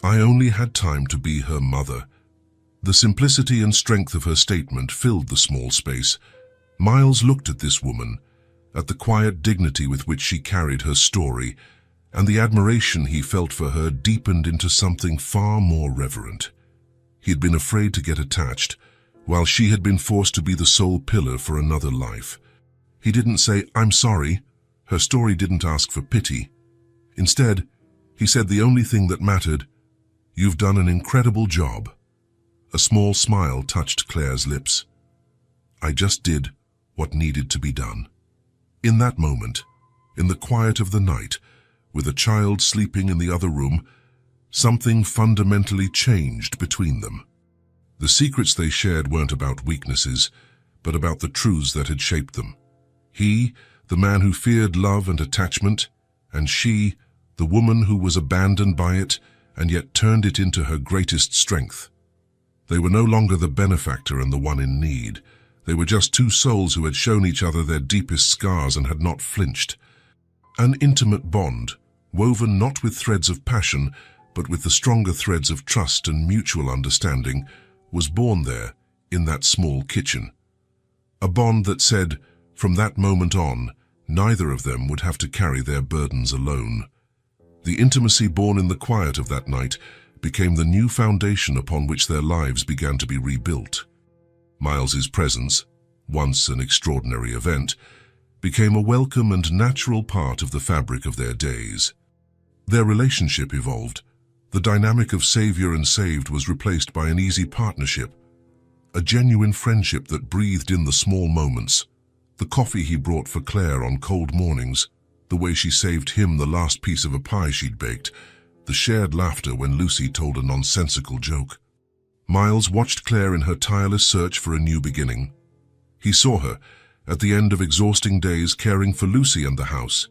I only had time to be her mother. The simplicity and strength of her statement filled the small space. Miles looked at this woman, at the quiet dignity with which she carried her story, and the admiration he felt for her deepened into something far more reverent. He had been afraid to get attached, while she had been forced to be the sole pillar for another life. He didn't say, "I'm sorry." Her story didn't ask for pity. Instead, he said the only thing that mattered: "You've done an incredible job." A small smile touched Claire's lips. I just did what needed to be done. In that moment, in the quiet of the night, with a child sleeping in the other room, something fundamentally changed between them. The secrets they shared weren't about weaknesses, but about the truths that had shaped them. He, the man who feared love and attachment, and she, the woman who was abandoned by it and yet turned it into her greatest strength. They were no longer the benefactor and the one in need. They were just two souls who had shown each other their deepest scars and had not flinched. An intimate bond, woven not with threads of passion, but with the stronger threads of trust and mutual understanding, was born there, in that small kitchen. A bond that said, from that moment on, neither of them would have to carry their burdens alone. The intimacy born in the quiet of that night became the new foundation upon which their lives began to be rebuilt. Miles's presence, once an extraordinary event, became a welcome and natural part of the fabric of their days. Their relationship evolved. The dynamic of savior and saved was replaced by an easy partnership, a genuine friendship that breathed in the small moments. The coffee he brought for Claire on cold mornings, the way she saved him the last piece of a pie she'd baked, the shared laughter when Lucy told a nonsensical joke. Miles watched Claire in her tireless search for a new beginning. He saw her, at the end of exhausting days caring for Lucy and the house,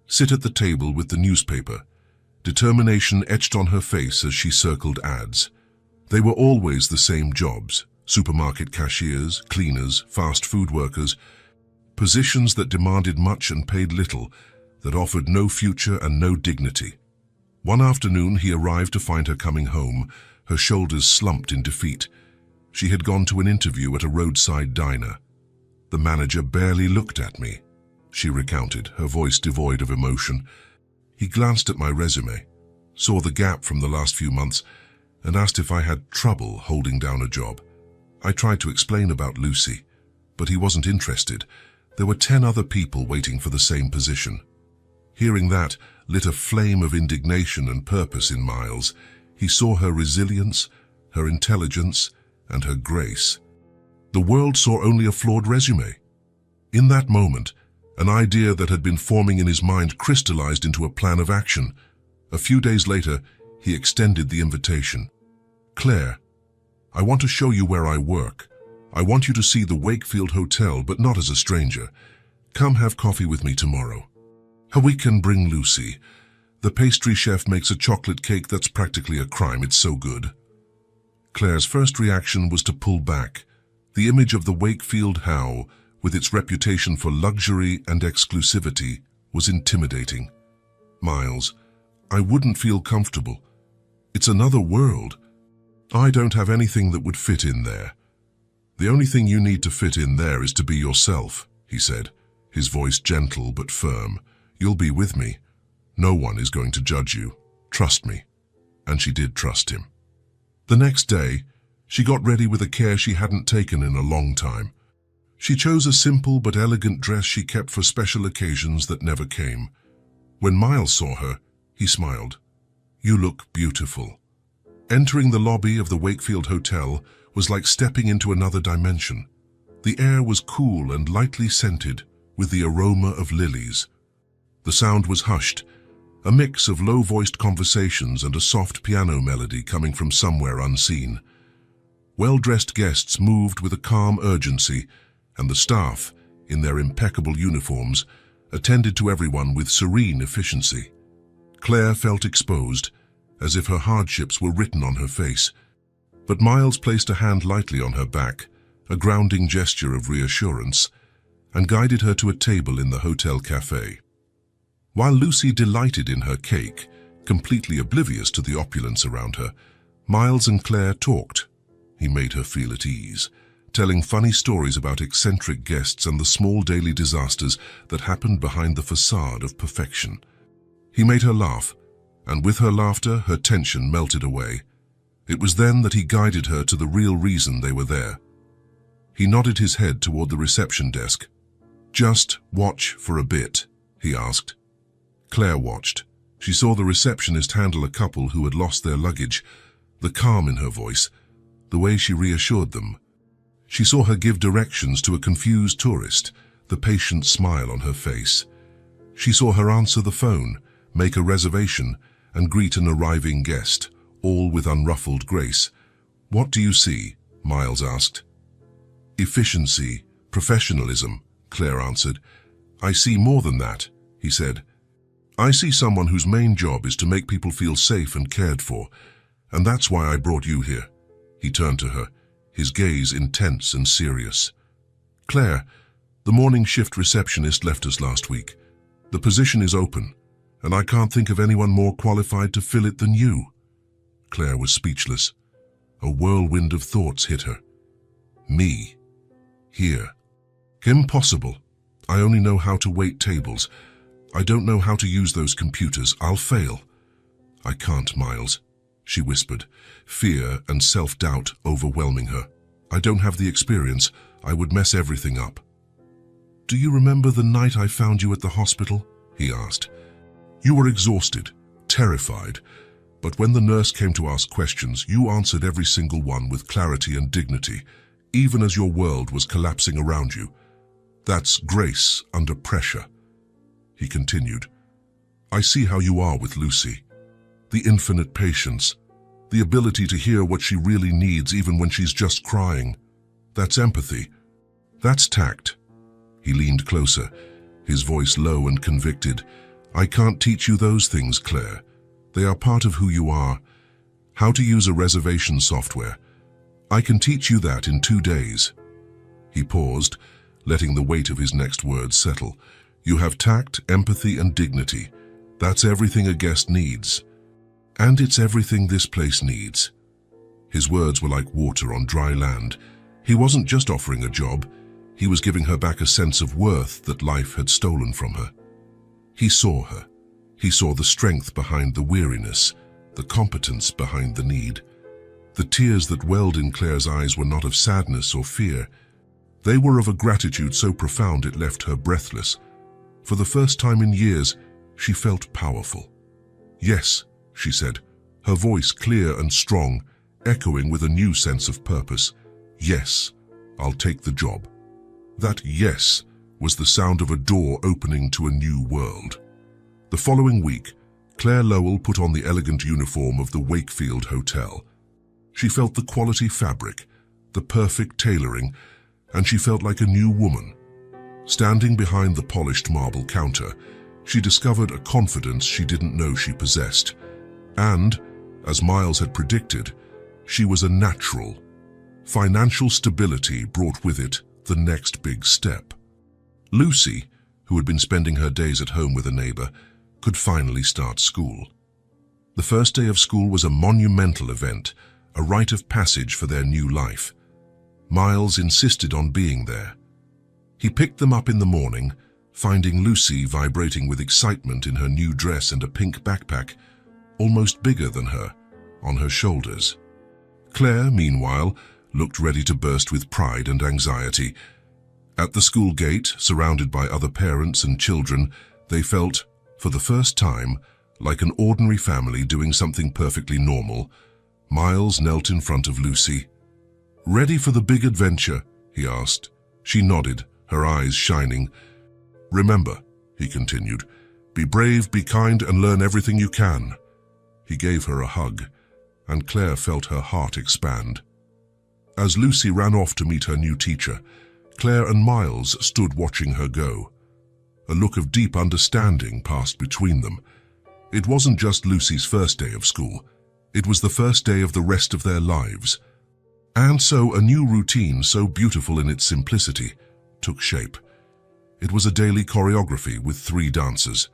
sit at the table with the newspaper, determination etched on her face as she circled ads. They were always the same jobs: supermarket cashiers, cleaners, fast food workers, positions that demanded much and paid little, that offered no future and no dignity. One afternoon he arrived to find her coming home, her shoulders slumped in defeat. She had gone to an interview at a roadside diner. "The manager barely looked at me," she recounted, her voice devoid of emotion. "He glanced at my resume, saw the gap from the last few months, and asked if I had trouble holding down a job. I tried to explain about Lucy, but he wasn't interested. There were 10 other people waiting for the same position." Hearing that lit a flame of indignation and purpose in Miles. He saw her resilience, her intelligence, and her grace. The world saw only a flawed resume. In that moment, an idea that had been forming in his mind crystallized into a plan of action. A few days later, he extended the invitation. "Claire, I want to show you where I work. I want you to see the Wakefield Hotel, but not as a stranger. Come have coffee with me tomorrow. We can bring Lucy. The pastry chef makes a chocolate cake that's practically a crime. It's so good." Claire's first reaction was to pull back. The image of the Wakefield How, with its reputation for luxury and exclusivity, was intimidating. "Miles, I wouldn't feel comfortable. It's another world. I don't have anything that would fit in there." "The only thing you need to fit in there is to be yourself," he said, his voice gentle but firm. "You'll be with me. No one is going to judge you. Trust me." And she did trust him. The next day, she got ready with a care she hadn't taken in a long time. She chose a simple but elegant dress she kept for special occasions that never came. When Miles saw her, he smiled. "You look beautiful." Entering the lobby of the Wakefield Hotel was like stepping into another dimension. The air was cool and lightly scented, with the aroma of lilies. The sound was hushed, a mix of low-voiced conversations and a soft piano melody coming from somewhere unseen. Well-dressed guests moved with a calm urgency, and the staff, in their impeccable uniforms, attended to everyone with serene efficiency. Claire felt exposed, as if her hardships were written on her face. But Miles placed a hand lightly on her back, a grounding gesture of reassurance, and guided her to a table in the hotel cafe. While Lucy delighted in her cake, completely oblivious to the opulence around her, Miles and Claire talked. He made her feel at ease, telling funny stories about eccentric guests and the small daily disasters that happened behind the facade of perfection. He made her laugh, and with her laughter, her tension melted away. It was then that he guided her to the real reason they were there. He nodded his head toward the reception desk. "Just watch for a bit," he asked. Claire watched. She saw the receptionist handle a couple who had lost their luggage, the calm in her voice, the way she reassured them. She saw her give directions to a confused tourist, the patient smile on her face. She saw her answer the phone, make a reservation, and greet an arriving guest, all with unruffled grace. "What do you see?" Miles asked. "Efficiency, professionalism," Claire answered. "I see more than that," he said. "I see someone whose main job is to make people feel safe and cared for, and that's why I brought you here." He turned to her, his gaze intense and serious. "Claire, the morning shift receptionist left us last week. The position is open, and I can't think of anyone more qualified to fill it than you." Claire was speechless. A whirlwind of thoughts hit her. "Me? Here? Impossible. I only know how to wait tables. I don't know how to use those computers. I'll fail." "I can't, Miles," she whispered, fear and self-doubt overwhelming her. "I don't have the experience. I would mess everything up." "Do you remember the night I found you at the hospital?" he asked. "You were exhausted, terrified, but when the nurse came to ask questions, you answered every single one with clarity and dignity, even as your world was collapsing around you. That's grace under pressure." He continued, "I see how you are with Lucy. The infinite patience, the ability to hear what she really needs even when she's just crying. That's empathy. That's tact." He leaned closer, his voice low and convicted. "I can't teach you those things, Claire. They are part of who you are. How to use a reservation software. I can teach you that in 2 days." He paused, letting the weight of his next words settle. "You have tact, empathy, and dignity. That's everything a guest needs. And it's everything this place needs." His words were like water on dry land. He wasn't just offering a job. He was giving her back a sense of worth that life had stolen from her. He saw her. He saw the strength behind the weariness, the competence behind the need. The tears that welled in Claire's eyes were not of sadness or fear. They were of a gratitude so profound it left her breathless. For the first time in years, she felt powerful. "Yes," she said, her voice clear and strong, echoing with a new sense of purpose. "Yes, I'll take the job." That yes was the sound of a door opening to a new world. The following week, Claire Lowell put on the elegant uniform of the Wakefield Hotel. She felt the quality fabric, the perfect tailoring, and she felt like a new woman. Standing behind the polished marble counter, she discovered a confidence she didn't know she possessed. And, as Miles had predicted, she was a natural. Financial stability brought with it the next big step. Lucy, who had been spending her days at home with a neighbor, could finally start school. The first day of school was a monumental event, a rite of passage for their new life. Miles insisted on being there. He picked them up in the morning, finding Lucy vibrating with excitement in her new dress and a pink backpack, almost bigger than her, on her shoulders. Claire, meanwhile, looked ready to burst with pride and anxiety. At the school gate, surrounded by other parents and children, they felt, for the first time, like an ordinary family doing something perfectly normal. Miles knelt in front of Lucy. "Ready for the big adventure?" he asked. She nodded, her eyes shining. "Remember," he continued, "be brave, be kind, and learn everything you can." He gave her a hug, and Claire felt her heart expand. As Lucy ran off to meet her new teacher, Claire and Miles stood watching her go. A look of deep understanding passed between them. It wasn't just Lucy's first day of school. It was the first day of the rest of their lives. And so a new routine, so beautiful in its simplicity, took shape. It was a daily choreography with 3 dancers.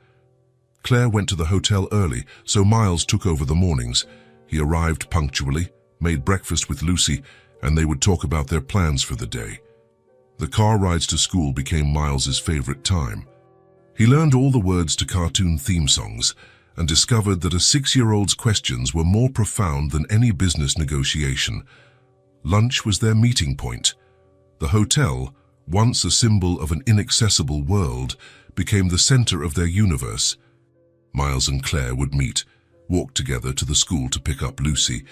Claire went to the hotel early, so Miles took over the mornings. He arrived punctually, made breakfast with Lucy, and they would talk about their plans for the day. The car rides to school became Miles's favorite time. He learned all the words to cartoon theme songs and discovered that a 6-year-old's questions were more profound than any business negotiation. Lunch was their meeting point. The hotel, once a symbol of an inaccessible world, became the center of their universe. Miles and Claire would meet, walk together to the school to pick up Lucy,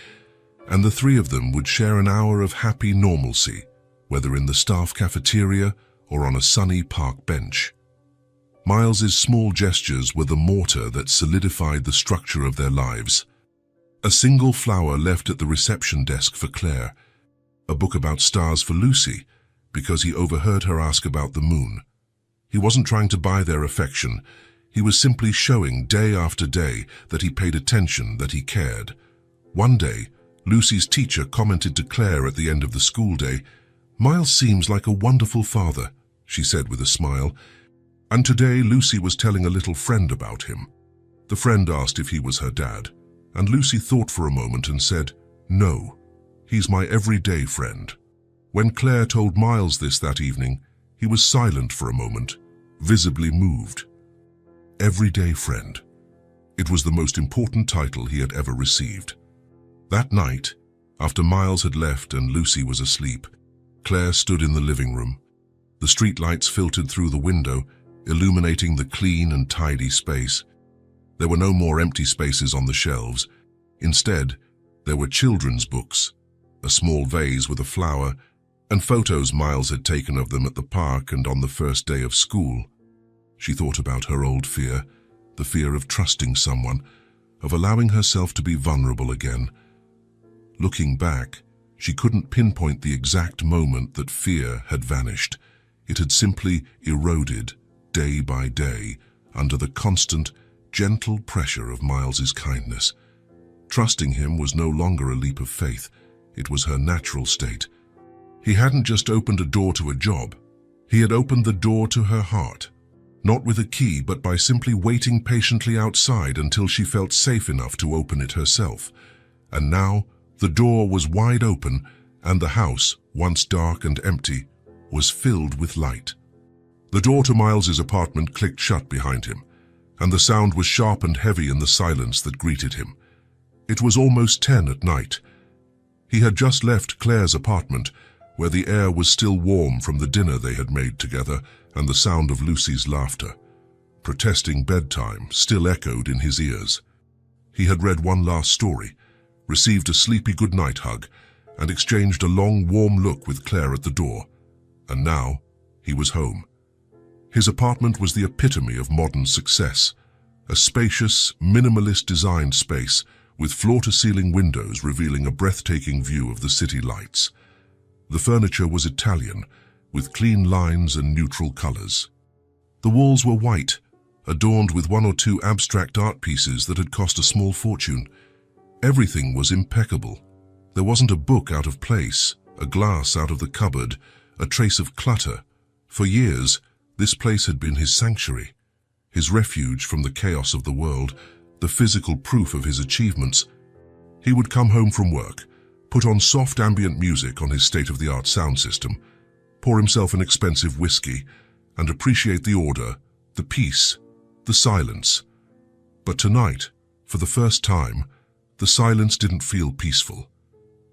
and the 3 of them would share an hour of happy normalcy, whether in the staff cafeteria or on a sunny park bench. Miles's small gestures were the mortar that solidified the structure of their lives. A single flower left at the reception desk for Claire, a book about stars for Lucy, because he overheard her ask about the moon. He wasn't trying to buy their affection. He was simply showing day after day that he paid attention, that he cared. One day, Lucy's teacher commented to Claire at the end of the school day, "Miles seems like a wonderful father," she said with a smile. And today Lucy was telling a little friend about him. The friend asked if he was her dad, and Lucy thought for a moment and said, "No, he's my everyday friend." When Claire told Miles this that evening, he was silent for a moment, visibly moved. Everyday friend. It was the most important title he had ever received. That night, after Miles had left and Lucy was asleep, Claire stood in the living room. The streetlights filtered through the window, illuminating the clean and tidy space. There were no more empty spaces on the shelves. Instead, there were children's books, a small vase with a flower, and photos Miles had taken of them at the park and on the first day of school. She thought about her old fear, the fear of trusting someone, of allowing herself to be vulnerable again. Looking back, she couldn't pinpoint the exact moment that fear had vanished. It had simply eroded, day by day, under the constant, gentle pressure of Miles's kindness. Trusting him was no longer a leap of faith. It was her natural state. He hadn't just opened a door to a job. He had opened the door to her heart. Not with a key, but by simply waiting patiently outside until she felt safe enough to open it herself. And now, the door was wide open, and the house, once dark and empty, was filled with light. The door to Miles's apartment clicked shut behind him, and the sound was sharp and heavy in the silence that greeted him. It was almost 10 at night. He had just left Claire's apartment, where the air was still warm from the dinner they had made together and the sound of Lucy's laughter. Protesting bedtime still echoed in his ears. He had read one last story, received a sleepy goodnight hug, and exchanged a long, warm look with Claire at the door. And now, he was home. His apartment was the epitome of modern success, a spacious, minimalist-designed space with floor-to-ceiling windows revealing a breathtaking view of the city lights. The furniture was Italian, with clean lines and neutral colors. The walls were white, adorned with 1 or 2 abstract art pieces that had cost a small fortune. Everything was impeccable. There wasn't a book out of place, a glass out of the cupboard, a trace of clutter. For years, this place had been his sanctuary, his refuge from the chaos of the world, the physical proof of his achievements. He would come home from work, put on soft ambient music on his state-of-the-art sound system, pour himself an expensive whiskey, and appreciate the order, the peace, the silence. But tonight, for the first time, the silence didn't feel peaceful.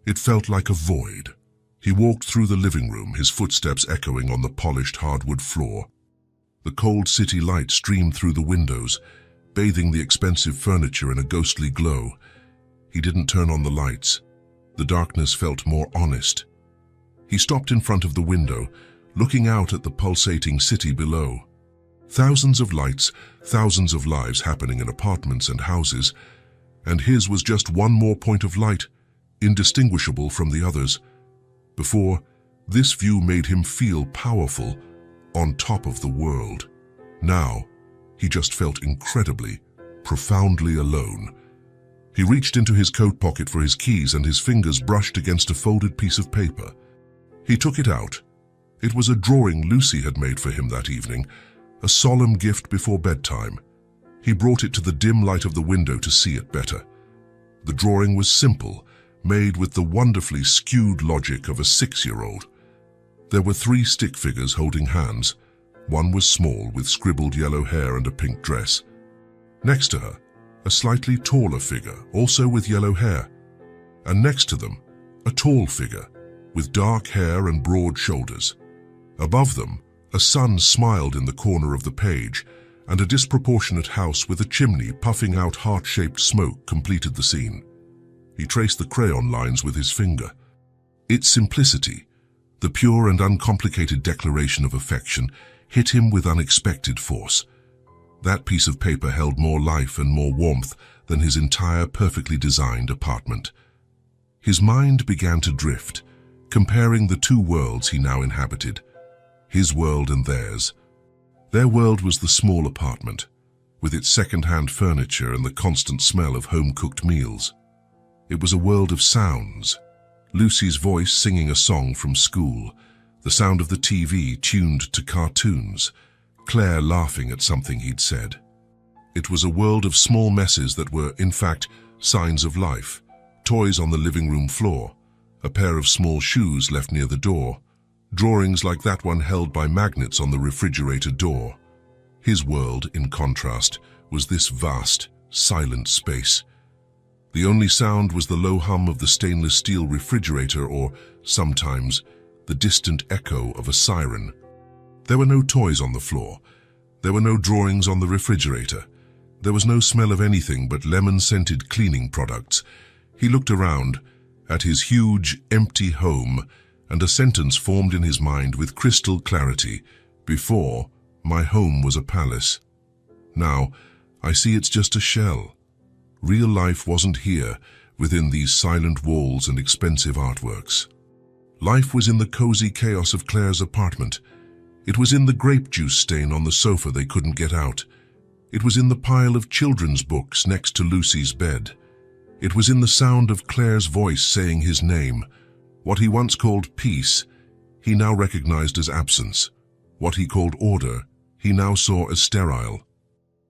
It felt like a void. He walked through the living room, his footsteps echoing on the polished hardwood floor. The cold city light streamed through the windows, bathing the expensive furniture in a ghostly glow. He didn't turn on the lights. The darkness felt more honest. He stopped in front of the window, looking out at the pulsating city below. Thousands of lights, thousands of lives happening in apartments and houses, and his was just one more point of light, indistinguishable from the others. Before, this view made him feel powerful, on top of the world. Now, he just felt incredibly, profoundly alone. He reached into his coat pocket for his keys and his fingers brushed against a folded piece of paper. He took it out. It was a drawing Lucy had made for him that evening, a solemn gift before bedtime. He brought it to the dim light of the window to see it better. The drawing was simple, made with the wonderfully skewed logic of a 6-year-old. There were 3 stick figures holding hands. One was small, with scribbled yellow hair and a pink dress. Next to her, a slightly taller figure, also with yellow hair. And next to them, a tall figure, with dark hair and broad shoulders. Above them, a sun smiled in the corner of the page, and a disproportionate house with a chimney puffing out heart-shaped smoke completed the scene. He traced the crayon lines with his finger. Its simplicity, the pure and uncomplicated declaration of affection, hit him with unexpected force. That piece of paper held more life and more warmth than his entire perfectly designed apartment. His mind began to drift, comparing the 2 worlds he now inhabited, his world and theirs. Their world was the small apartment, with its second-hand furniture and the constant smell of home-cooked meals. It was a world of sounds. Lucy's voice singing a song from school, the sound of the TV tuned to cartoons, Claire laughing at something he'd said. It was a world of small messes that were, in fact, signs of life. Toys on the living room floor, a pair of small shoes left near the door, drawings like that one held by magnets on the refrigerator door. His world, in contrast, was this vast, silent space. The only sound was the low hum of the stainless steel refrigerator or, sometimes, the distant echo of a siren. There were no toys on the floor. There were no drawings on the refrigerator. There was no smell of anything but lemon-scented cleaning products. He looked around at his huge, empty home, and a sentence formed in his mind with crystal clarity. Before, my home was a palace. Now, I see it's just a shell. Real life wasn't here, within these silent walls and expensive artworks. Life was in the cozy chaos of Claire's apartment. It was in the grape juice stain on the sofa they couldn't get out. It was in the pile of children's books next to Lucy's bed. It was in the sound of Claire's voice saying his name. What he once called peace, he now recognized as absence. What he called order, he now saw as sterile.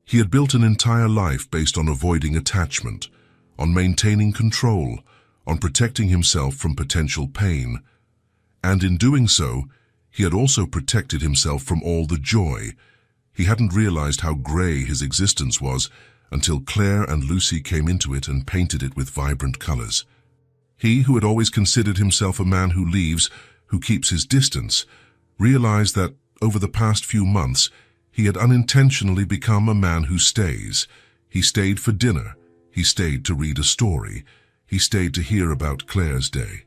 He had built an entire life based on avoiding attachment, on maintaining control, on protecting himself from potential pain. And in doing so, he had also protected himself from all the joy. He hadn't realized how gray his existence was until Claire and Lucy came into it and painted it with vibrant colors. He, who had always considered himself a man who leaves, who keeps his distance, realized that, over the past few months, he had unintentionally become a man who stays. He stayed for dinner. He stayed to read a story. He stayed to hear about Claire's day.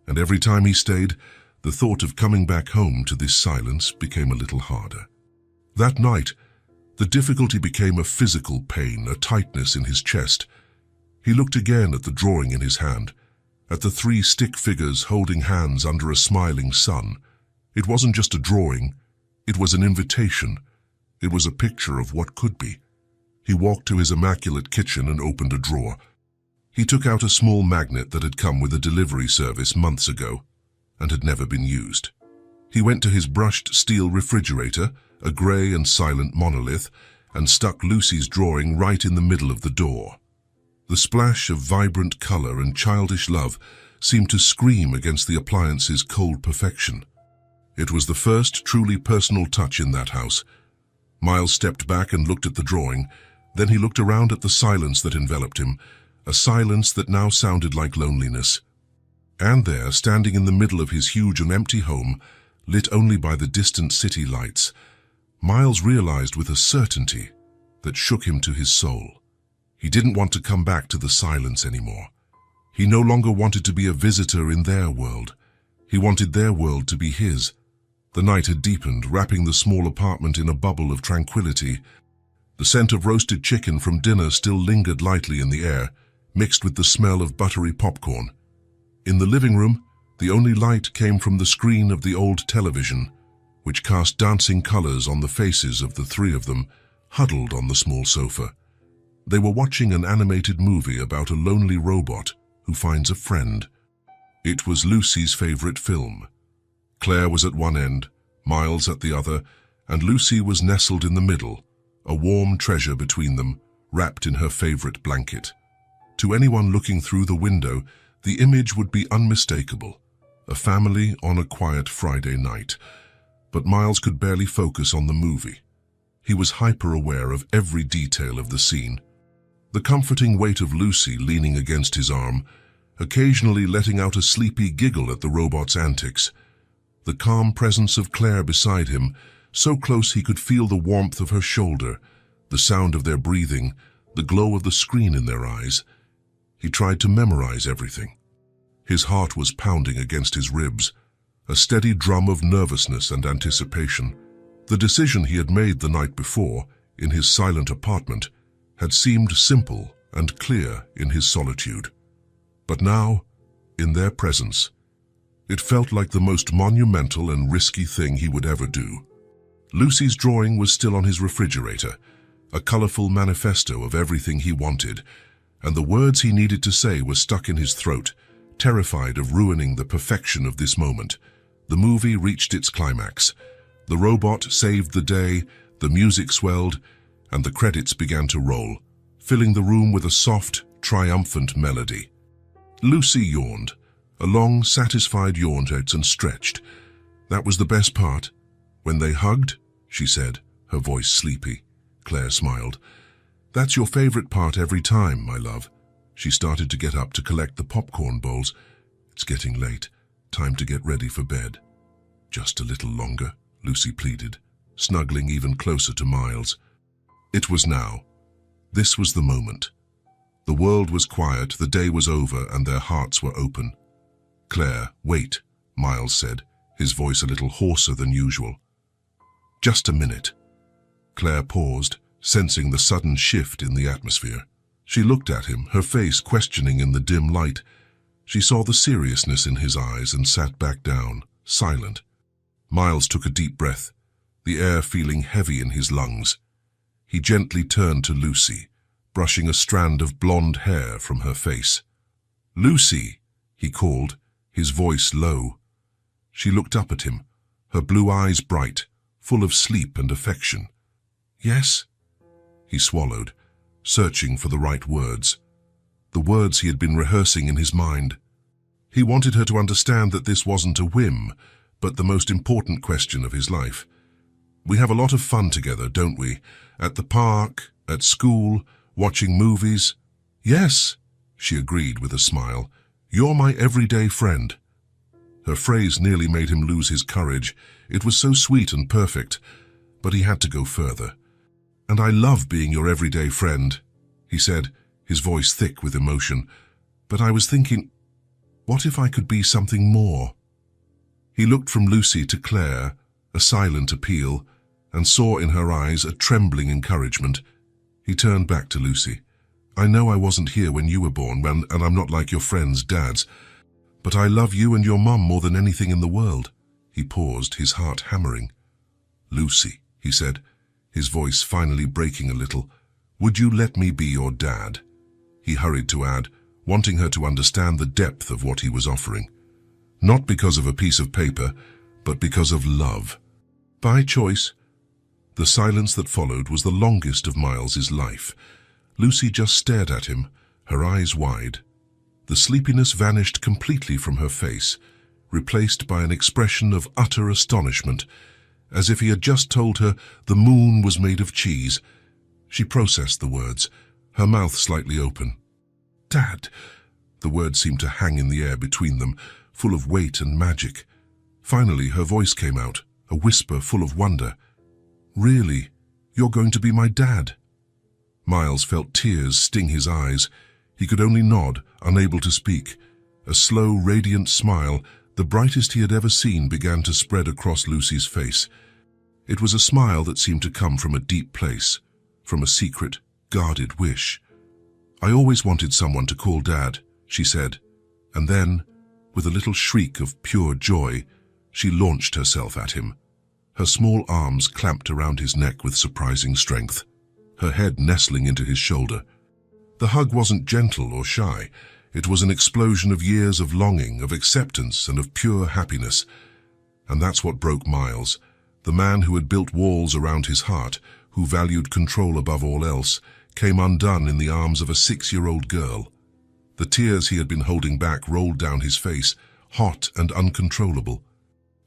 And every time he stayed, the thought of coming back home to this silence became a little harder. That night, the difficulty became a physical pain, a tightness in his chest. He looked again at the drawing in his hand, at the 3 stick figures holding hands under a smiling sun. It wasn't just a drawing, it was an invitation. It was a picture of what could be. He walked to his immaculate kitchen and opened a drawer. He took out a small magnet that had come with a delivery service months ago and had never been used. He went to his brushed steel refrigerator, a gray and silent monolith, and stuck Lucy's drawing right in the middle of the door. The splash of vibrant color and childish love seemed to scream against the appliance's cold perfection. It was the first truly personal touch in that house. Miles stepped back and looked at the drawing. Then he looked around at the silence that enveloped him, a silence that now sounded like loneliness. And there, standing in the middle of his huge and empty home, lit only by the distant city lights, Miles realized with a certainty that shook him to his soul. He didn't want to come back to the silence anymore. He no longer wanted to be a visitor in their world. He wanted their world to be his. The night had deepened, wrapping the small apartment in a bubble of tranquility. The scent of roasted chicken from dinner still lingered lightly in the air, mixed with the smell of buttery popcorn. In the living room, the only light came from the screen of the old television, which cast dancing colors on the faces of the three of them, huddled on the small sofa. They were watching an animated movie about a lonely robot who finds a friend. It was Lucy's favorite film. Claire was at one end, Miles at the other, and Lucy was nestled in the middle, a warm treasure between them, wrapped in her favorite blanket. To anyone looking through the window, the image would be unmistakable, a family on a quiet Friday night. But Miles could barely focus on the movie. He was hyper-aware of every detail of the scene. The comforting weight of Lucy leaning against his arm, occasionally letting out a sleepy giggle at the robot's antics. The calm presence of Claire beside him, so close he could feel the warmth of her shoulder, the sound of their breathing, the glow of the screen in their eyes. He tried to memorize everything. His heart was pounding against his ribs, a steady drum of nervousness and anticipation. The decision he had made the night before, in his silent apartment, had seemed simple and clear in his solitude. But now, in their presence, it felt like the most monumental and risky thing he would ever do. Lucy's drawing was still on his refrigerator, a colorful manifesto of everything he wanted, and the words he needed to say were stuck in his throat, terrified of ruining the perfection of this moment. The movie reached its climax. The robot saved the day, the music swelled, and the credits began to roll, filling the room with a soft, triumphant melody. Lucy yawned, a long, satisfied yawn, and stretched. That was the best part. When they hugged, she said, her voice sleepy. Claire smiled. That's your favorite part every time, my love. She started to get up to collect the popcorn bowls. It's getting late. Time to get ready for bed. Just a little longer, Lucy pleaded, snuggling even closer to Miles. It was now. This was the moment. The world was quiet, the day was over, and their hearts were open. Claire, wait, Miles said, his voice a little hoarser than usual. Just a minute. Claire paused, sensing the sudden shift in the atmosphere. She looked at him, her face questioning in the dim light. She saw the seriousness in his eyes and sat back down, silent. Miles took a deep breath, the air feeling heavy in his lungs. He gently turned to Lucy, brushing a strand of blonde hair from her face. "Lucy," he called, his voice low. She looked up at him, her blue eyes bright, full of sleep and affection. "Yes?" He swallowed, searching for the right words. The words he had been rehearsing in his mind. He wanted her to understand that this wasn't a whim, but the most important question of his life. "We have a lot of fun together, don't we? At the park, at school, watching movies." "Yes," she agreed with a smile. "You're my everyday friend." Her phrase nearly made him lose his courage. It was so sweet and perfect, but he had to go further. "And I love being your everyday friend," he said, his voice thick with emotion. "But I was thinking, what if I could be something more?" He looked from Lucy to Claire, a silent appeal, and saw in her eyes a trembling encouragement. He turned back to Lucy. "I know I wasn't here when you were born, and I'm not like your friends' dads, but I love you and your mum more than anything in the world." He paused, his heart hammering. "Lucy," he said, his voice finally breaking a little, "would you let me be your dad?" He hurried to add, wanting her to understand the depth of what he was offering. Not because of a piece of paper, but because of love. By choice. The silence that followed was the longest of Miles's life. Lucy just stared at him, her eyes wide. The sleepiness vanished completely from her face, replaced by an expression of utter astonishment, as if he had just told her the moon was made of cheese. She processed the words, her mouth slightly open. "Dad!" The words seemed to hang in the air between them, full of weight and magic. Finally, her voice came out, a whisper full of wonder. "Really? You're going to be my dad?" Miles felt tears sting his eyes. He could only nod, unable to speak. A slow, radiant smile, the brightest he had ever seen, began to spread across Lucy's face. It was a smile that seemed to come from a deep place, from a secret, guarded wish. "I always wanted someone to call Dad," she said, and then, with a little shriek of pure joy, she launched herself at him. Her small arms clamped around his neck with surprising strength, her head nestling into his shoulder. The hug wasn't gentle or shy. It was an explosion of years of longing, of acceptance, and of pure happiness. And that's what broke Miles. The man who had built walls around his heart, who valued control above all else, came undone in the arms of a 6-year-old girl. The tears he had been holding back rolled down his face, hot and uncontrollable.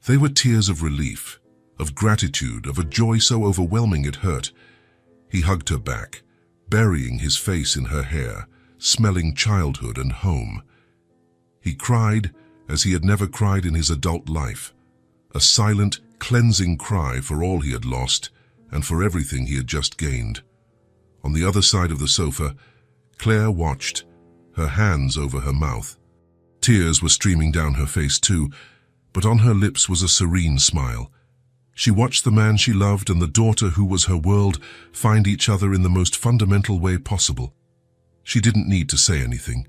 They were tears of relief, of gratitude, of a joy so overwhelming it hurt. He hugged her back, burying his face in her hair, smelling childhood and home. He cried as he had never cried in his adult life, a silent, cleansing cry for all he had lost and for everything he had just gained. On the other side of the sofa, Claire watched, her hands over her mouth. Tears were streaming down her face too, but on her lips was a serene smile. She watched the man she loved and the daughter who was her world find each other in the most fundamental way possible. She didn't need to say anything.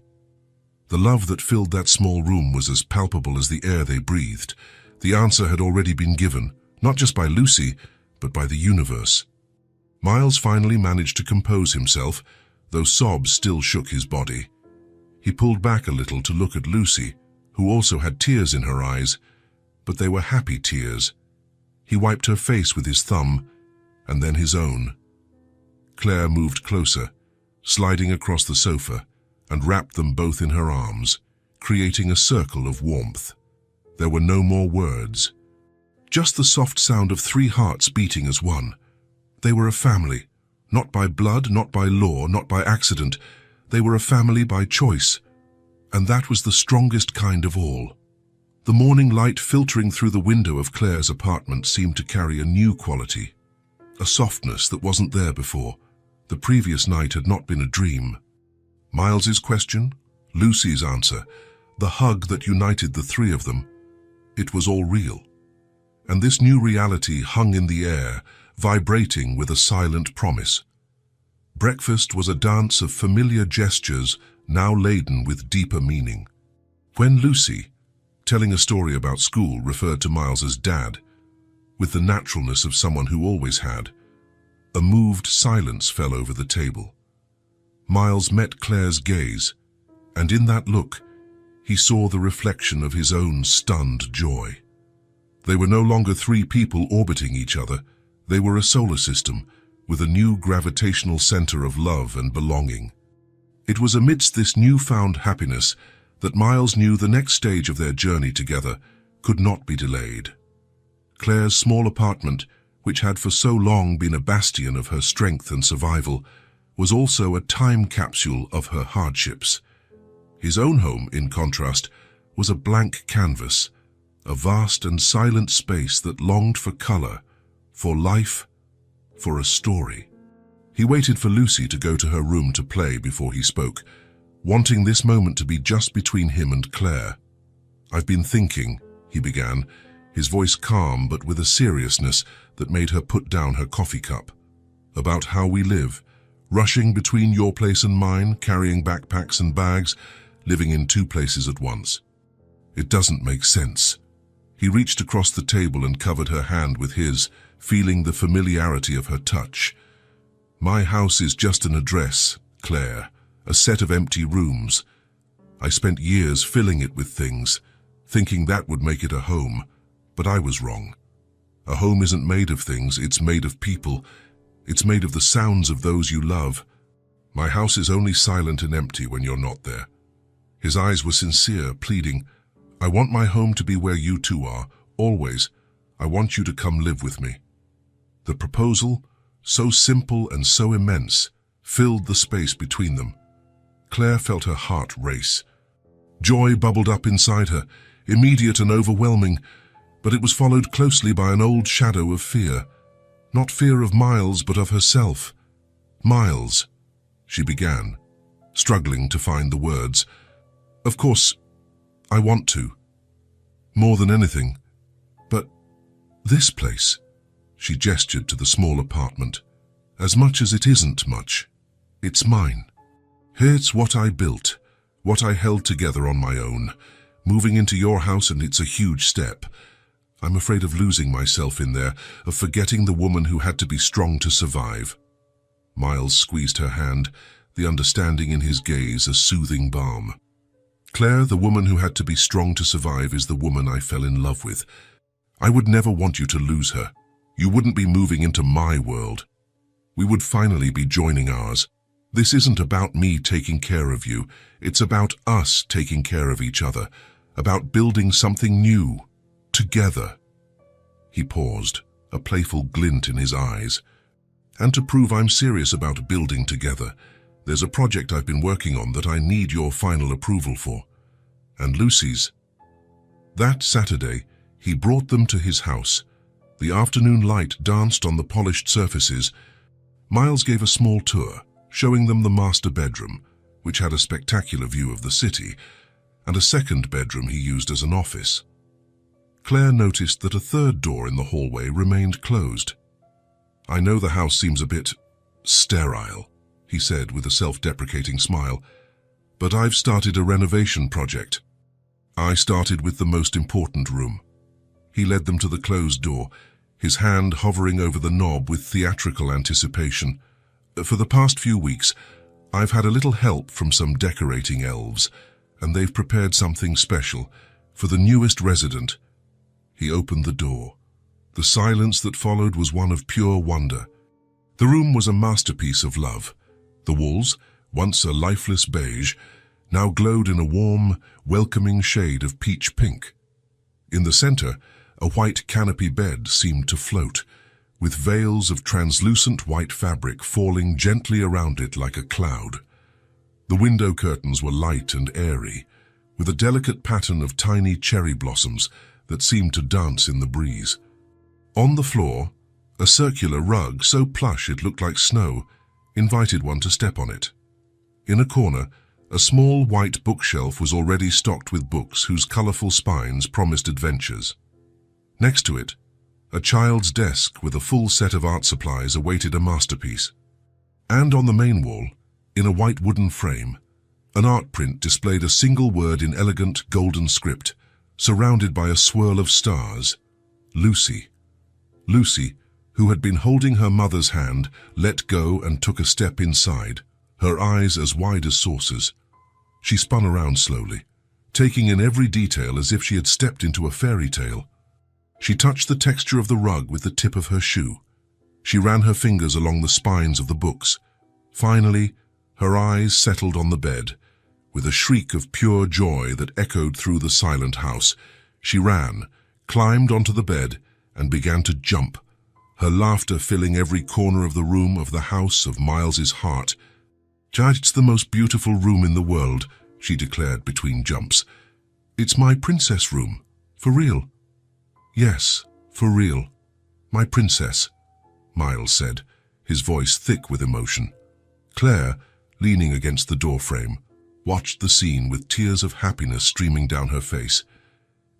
The love that filled that small room was as palpable as the air they breathed. The answer had already been given, not just by Lucy, but by the universe. Miles finally managed to compose himself, though sobs still shook his body. He pulled back a little to look at Lucy, who also had tears in her eyes, but they were happy tears. He wiped her face with his thumb, and then his own. Claire moved closer, sliding across the sofa, and wrapped them both in her arms, creating a circle of warmth. There were no more words, just the soft sound of 3 hearts beating as one. They were a family, not by blood, not by law, not by accident. They were a family by choice, and that was the strongest kind of all. The morning light filtering through the window of Claire's apartment seemed to carry a new quality, a softness that wasn't there before. The previous night had not been a dream. Miles's question, Lucy's answer, the hug that united the 3 of them, it was all real. And this new reality hung in the air, vibrating with a silent promise. Breakfast was a dance of familiar gestures, now laden with deeper meaning. When Lucy, telling a story about school, referred to Miles as Dad, with the naturalness of someone who always had, a moved silence fell over the table. Miles met Claire's gaze, and in that look, he saw the reflection of his own stunned joy. They were no longer 3 people orbiting each other. They were a solar system, with a new gravitational center of love and belonging. It was amidst this newfound happiness that Miles knew the next stage of their journey together could not be delayed. Claire's small apartment, which had for so long been a bastion of her strength and survival, was also a time capsule of her hardships. His own home, in contrast, was a blank canvas, a vast and silent space that longed for color, for life, for a story. He waited for Lucy to go to her room to play before he spoke, wanting this moment to be just between him and Claire. "I've been thinking," he began, his voice calm but with a seriousness that made her put down her coffee cup, "about how we live, rushing between your place and mine, carrying backpacks and bags, living in 2 places at once. It doesn't make sense." He reached across the table and covered her hand with his, feeling the familiarity of her touch. "My house is just an address, Claire, a set of empty rooms. I spent years filling it with things, thinking that would make it a home, but I was wrong. A home isn't made of things, it's made of people. It's made of the sounds of those you love. My house is only silent and empty when you're not there." His eyes were sincere, pleading, "I want my home to be where you two are, always. I want you to come live with me." The proposal, so simple and so immense, filled the space between them. Claire felt her heart race. Joy bubbled up inside her, immediate and overwhelming, but it was followed closely by an old shadow of fear. Not fear of Miles, but of herself. "Miles," she began, struggling to find the words. "Of course, I want to. More than anything. But this place," she gestured to the small apartment, "as much as it isn't much, it's mine. It's what I built, what I held together on my own. Moving into your house, and it's a huge step. I'm afraid of losing myself in there, of forgetting the woman who had to be strong to survive." Miles squeezed her hand, the understanding in his gaze a soothing balm. "Claire, the woman who had to be strong to survive is the woman I fell in love with. I would never want you to lose her. You wouldn't be moving into my world. We would finally be joining ours. This isn't about me taking care of you. It's about us taking care of each other, about building something new, together." He paused, a playful glint in his eyes. "And to prove I'm serious about building together, there's a project I've been working on that I need your final approval for. And Lucy's." That Saturday, he brought them to his house. The afternoon light danced on the polished surfaces. Miles gave a small tour, showing them the master bedroom, which had a spectacular view of the city, and a second bedroom he used as an office. Claire noticed that a third door in the hallway remained closed. "I know the house seems a bit sterile," he said with a self-deprecating smile, "but I've started a renovation project. I started with the most important room." He led them to the closed door, his hand hovering over the knob with theatrical anticipation. "For the past few weeks, I've had a little help from some decorating elves, and they've prepared something special for the newest resident." He opened the door. The silence that followed was one of pure wonder. The room was a masterpiece of love. The walls, once a lifeless beige, now glowed in a warm, welcoming shade of peach pink. In the center, a white canopy bed seemed to float, with veils of translucent white fabric falling gently around it like a cloud. The window curtains were light and airy, with a delicate pattern of tiny cherry blossoms that seemed to dance in the breeze. On the floor, a circular rug so plush it looked like snow invited one to step on it. In a corner, a small white bookshelf was already stocked with books whose colorful spines promised adventures. Next to it, a child's desk with a full set of art supplies awaited a masterpiece. And on the main wall, in a white wooden frame, an art print displayed a single word in elegant golden script, surrounded by a swirl of stars: Lucy. Lucy, who had been holding her mother's hand, let go and took a step inside, her eyes as wide as saucers. She spun around slowly, taking in every detail as if she had stepped into a fairy tale. She touched the texture of the rug with the tip of her shoe. She ran her fingers along the spines of the books. Finally, her eyes settled on the bed. With a shriek of pure joy that echoed through the silent house, she ran, climbed onto the bed, and began to jump, her laughter filling every corner of the room, of the house, of Miles's heart. "It's the most beautiful room in the world," she declared between jumps. "It's my princess room, for real." "Yes, for real. My princess," Miles said, his voice thick with emotion. Claire, leaning against the doorframe, watched the scene with tears of happiness streaming down her face.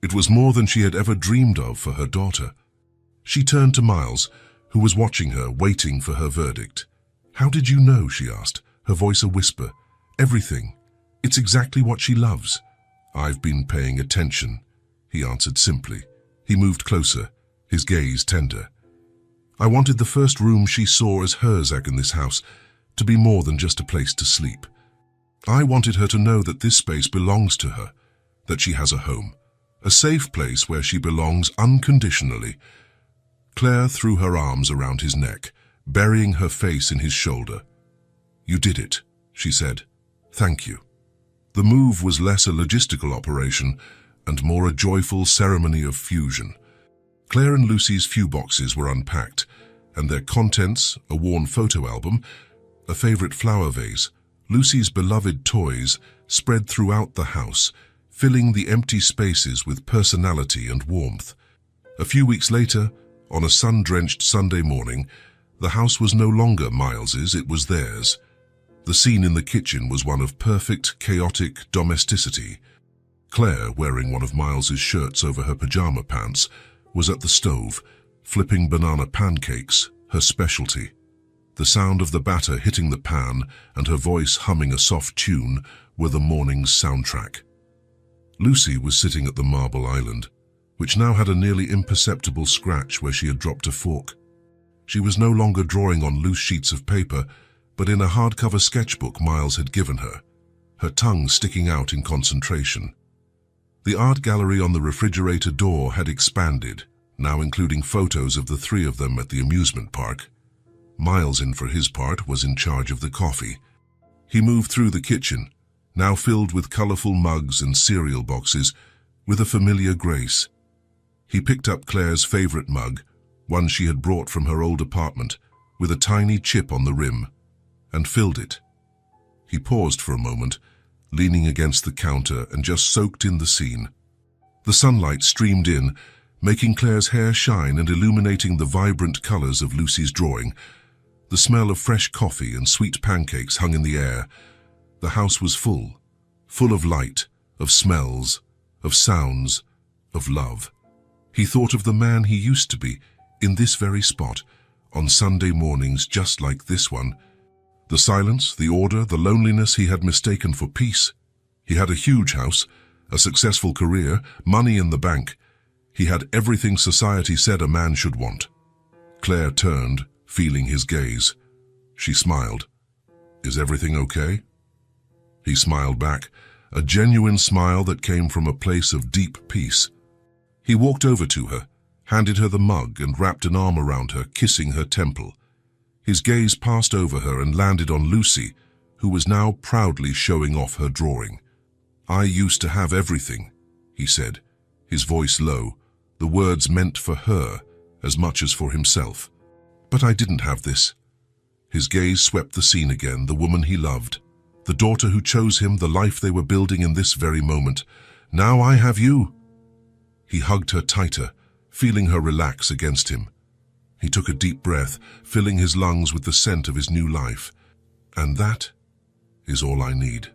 It was more than she had ever dreamed of for her daughter. She turned to Miles, who was watching her, waiting for her verdict. "How did you know?" she asked, her voice a whisper. "Everything. It's exactly what she loves." "I've been paying attention," he answered simply. He moved closer, his gaze tender. "I wanted the first room she saw as hers in this house to be more than just a place to sleep. I wanted her to know that this space belongs to her, that she has a home, a safe place where she belongs unconditionally." Claire threw her arms around his neck, burying her face in his shoulder. "You did it," she said. "Thank you." The move was less a logistical operation and more a joyful ceremony of fusion. Claire and Lucy's few boxes were unpacked, and their contents, a worn photo album, a favorite flower vase, Lucy's beloved toys, spread throughout the house, filling the empty spaces with personality and warmth. A few weeks later, on a sun-drenched Sunday morning, the house was no longer Miles's, it was theirs. The scene in the kitchen was one of perfect, chaotic domesticity. Claire, wearing one of Miles's shirts over her pajama pants, was at the stove, flipping banana pancakes, her specialty. The sound of the batter hitting the pan and her voice humming a soft tune were the morning's soundtrack. Lucy was sitting at the marble island, which now had a nearly imperceptible scratch where she had dropped a fork. She was no longer drawing on loose sheets of paper, but in a hardcover sketchbook Miles had given her, her tongue sticking out in concentration. The art gallery on the refrigerator door had expanded, now including photos of the three of them at the amusement park. Miles, in for his part, was in charge of the coffee. He moved through the kitchen, now filled with colorful mugs and cereal boxes, with a familiar grace. He picked up Claire's favorite mug, one she had brought from her old apartment, with a tiny chip on the rim, and filled it. He paused for a moment, leaning against the counter, and just soaked in the scene. The sunlight streamed in, making Claire's hair shine and illuminating the vibrant colors of Lucy's drawing. The smell of fresh coffee and sweet pancakes hung in the air. The house was full of light, of smells, of sounds, of love. He thought of the man he used to be, in this very spot, on Sunday mornings just like this one. The silence, the order, the loneliness he had mistaken for peace. He had a huge house, a successful career, money in the bank. He had everything society said a man should want. Claire turned, feeling his gaze. She smiled. "Is everything okay?" He smiled back, a genuine smile that came from a place of deep peace. He walked over to her, handed her the mug and wrapped an arm around her, kissing her temple. His gaze passed over her and landed on Lucy, who was now proudly showing off her drawing. "I used to have everything," he said, his voice low, the words meant for her as much as for himself. "But I didn't have this." His gaze swept the scene again, the woman he loved, the daughter who chose him, the life they were building in this very moment. "Now I have you." He hugged her tighter, feeling her relax against him. He took a deep breath, filling his lungs with the scent of his new life. "And that is all I need."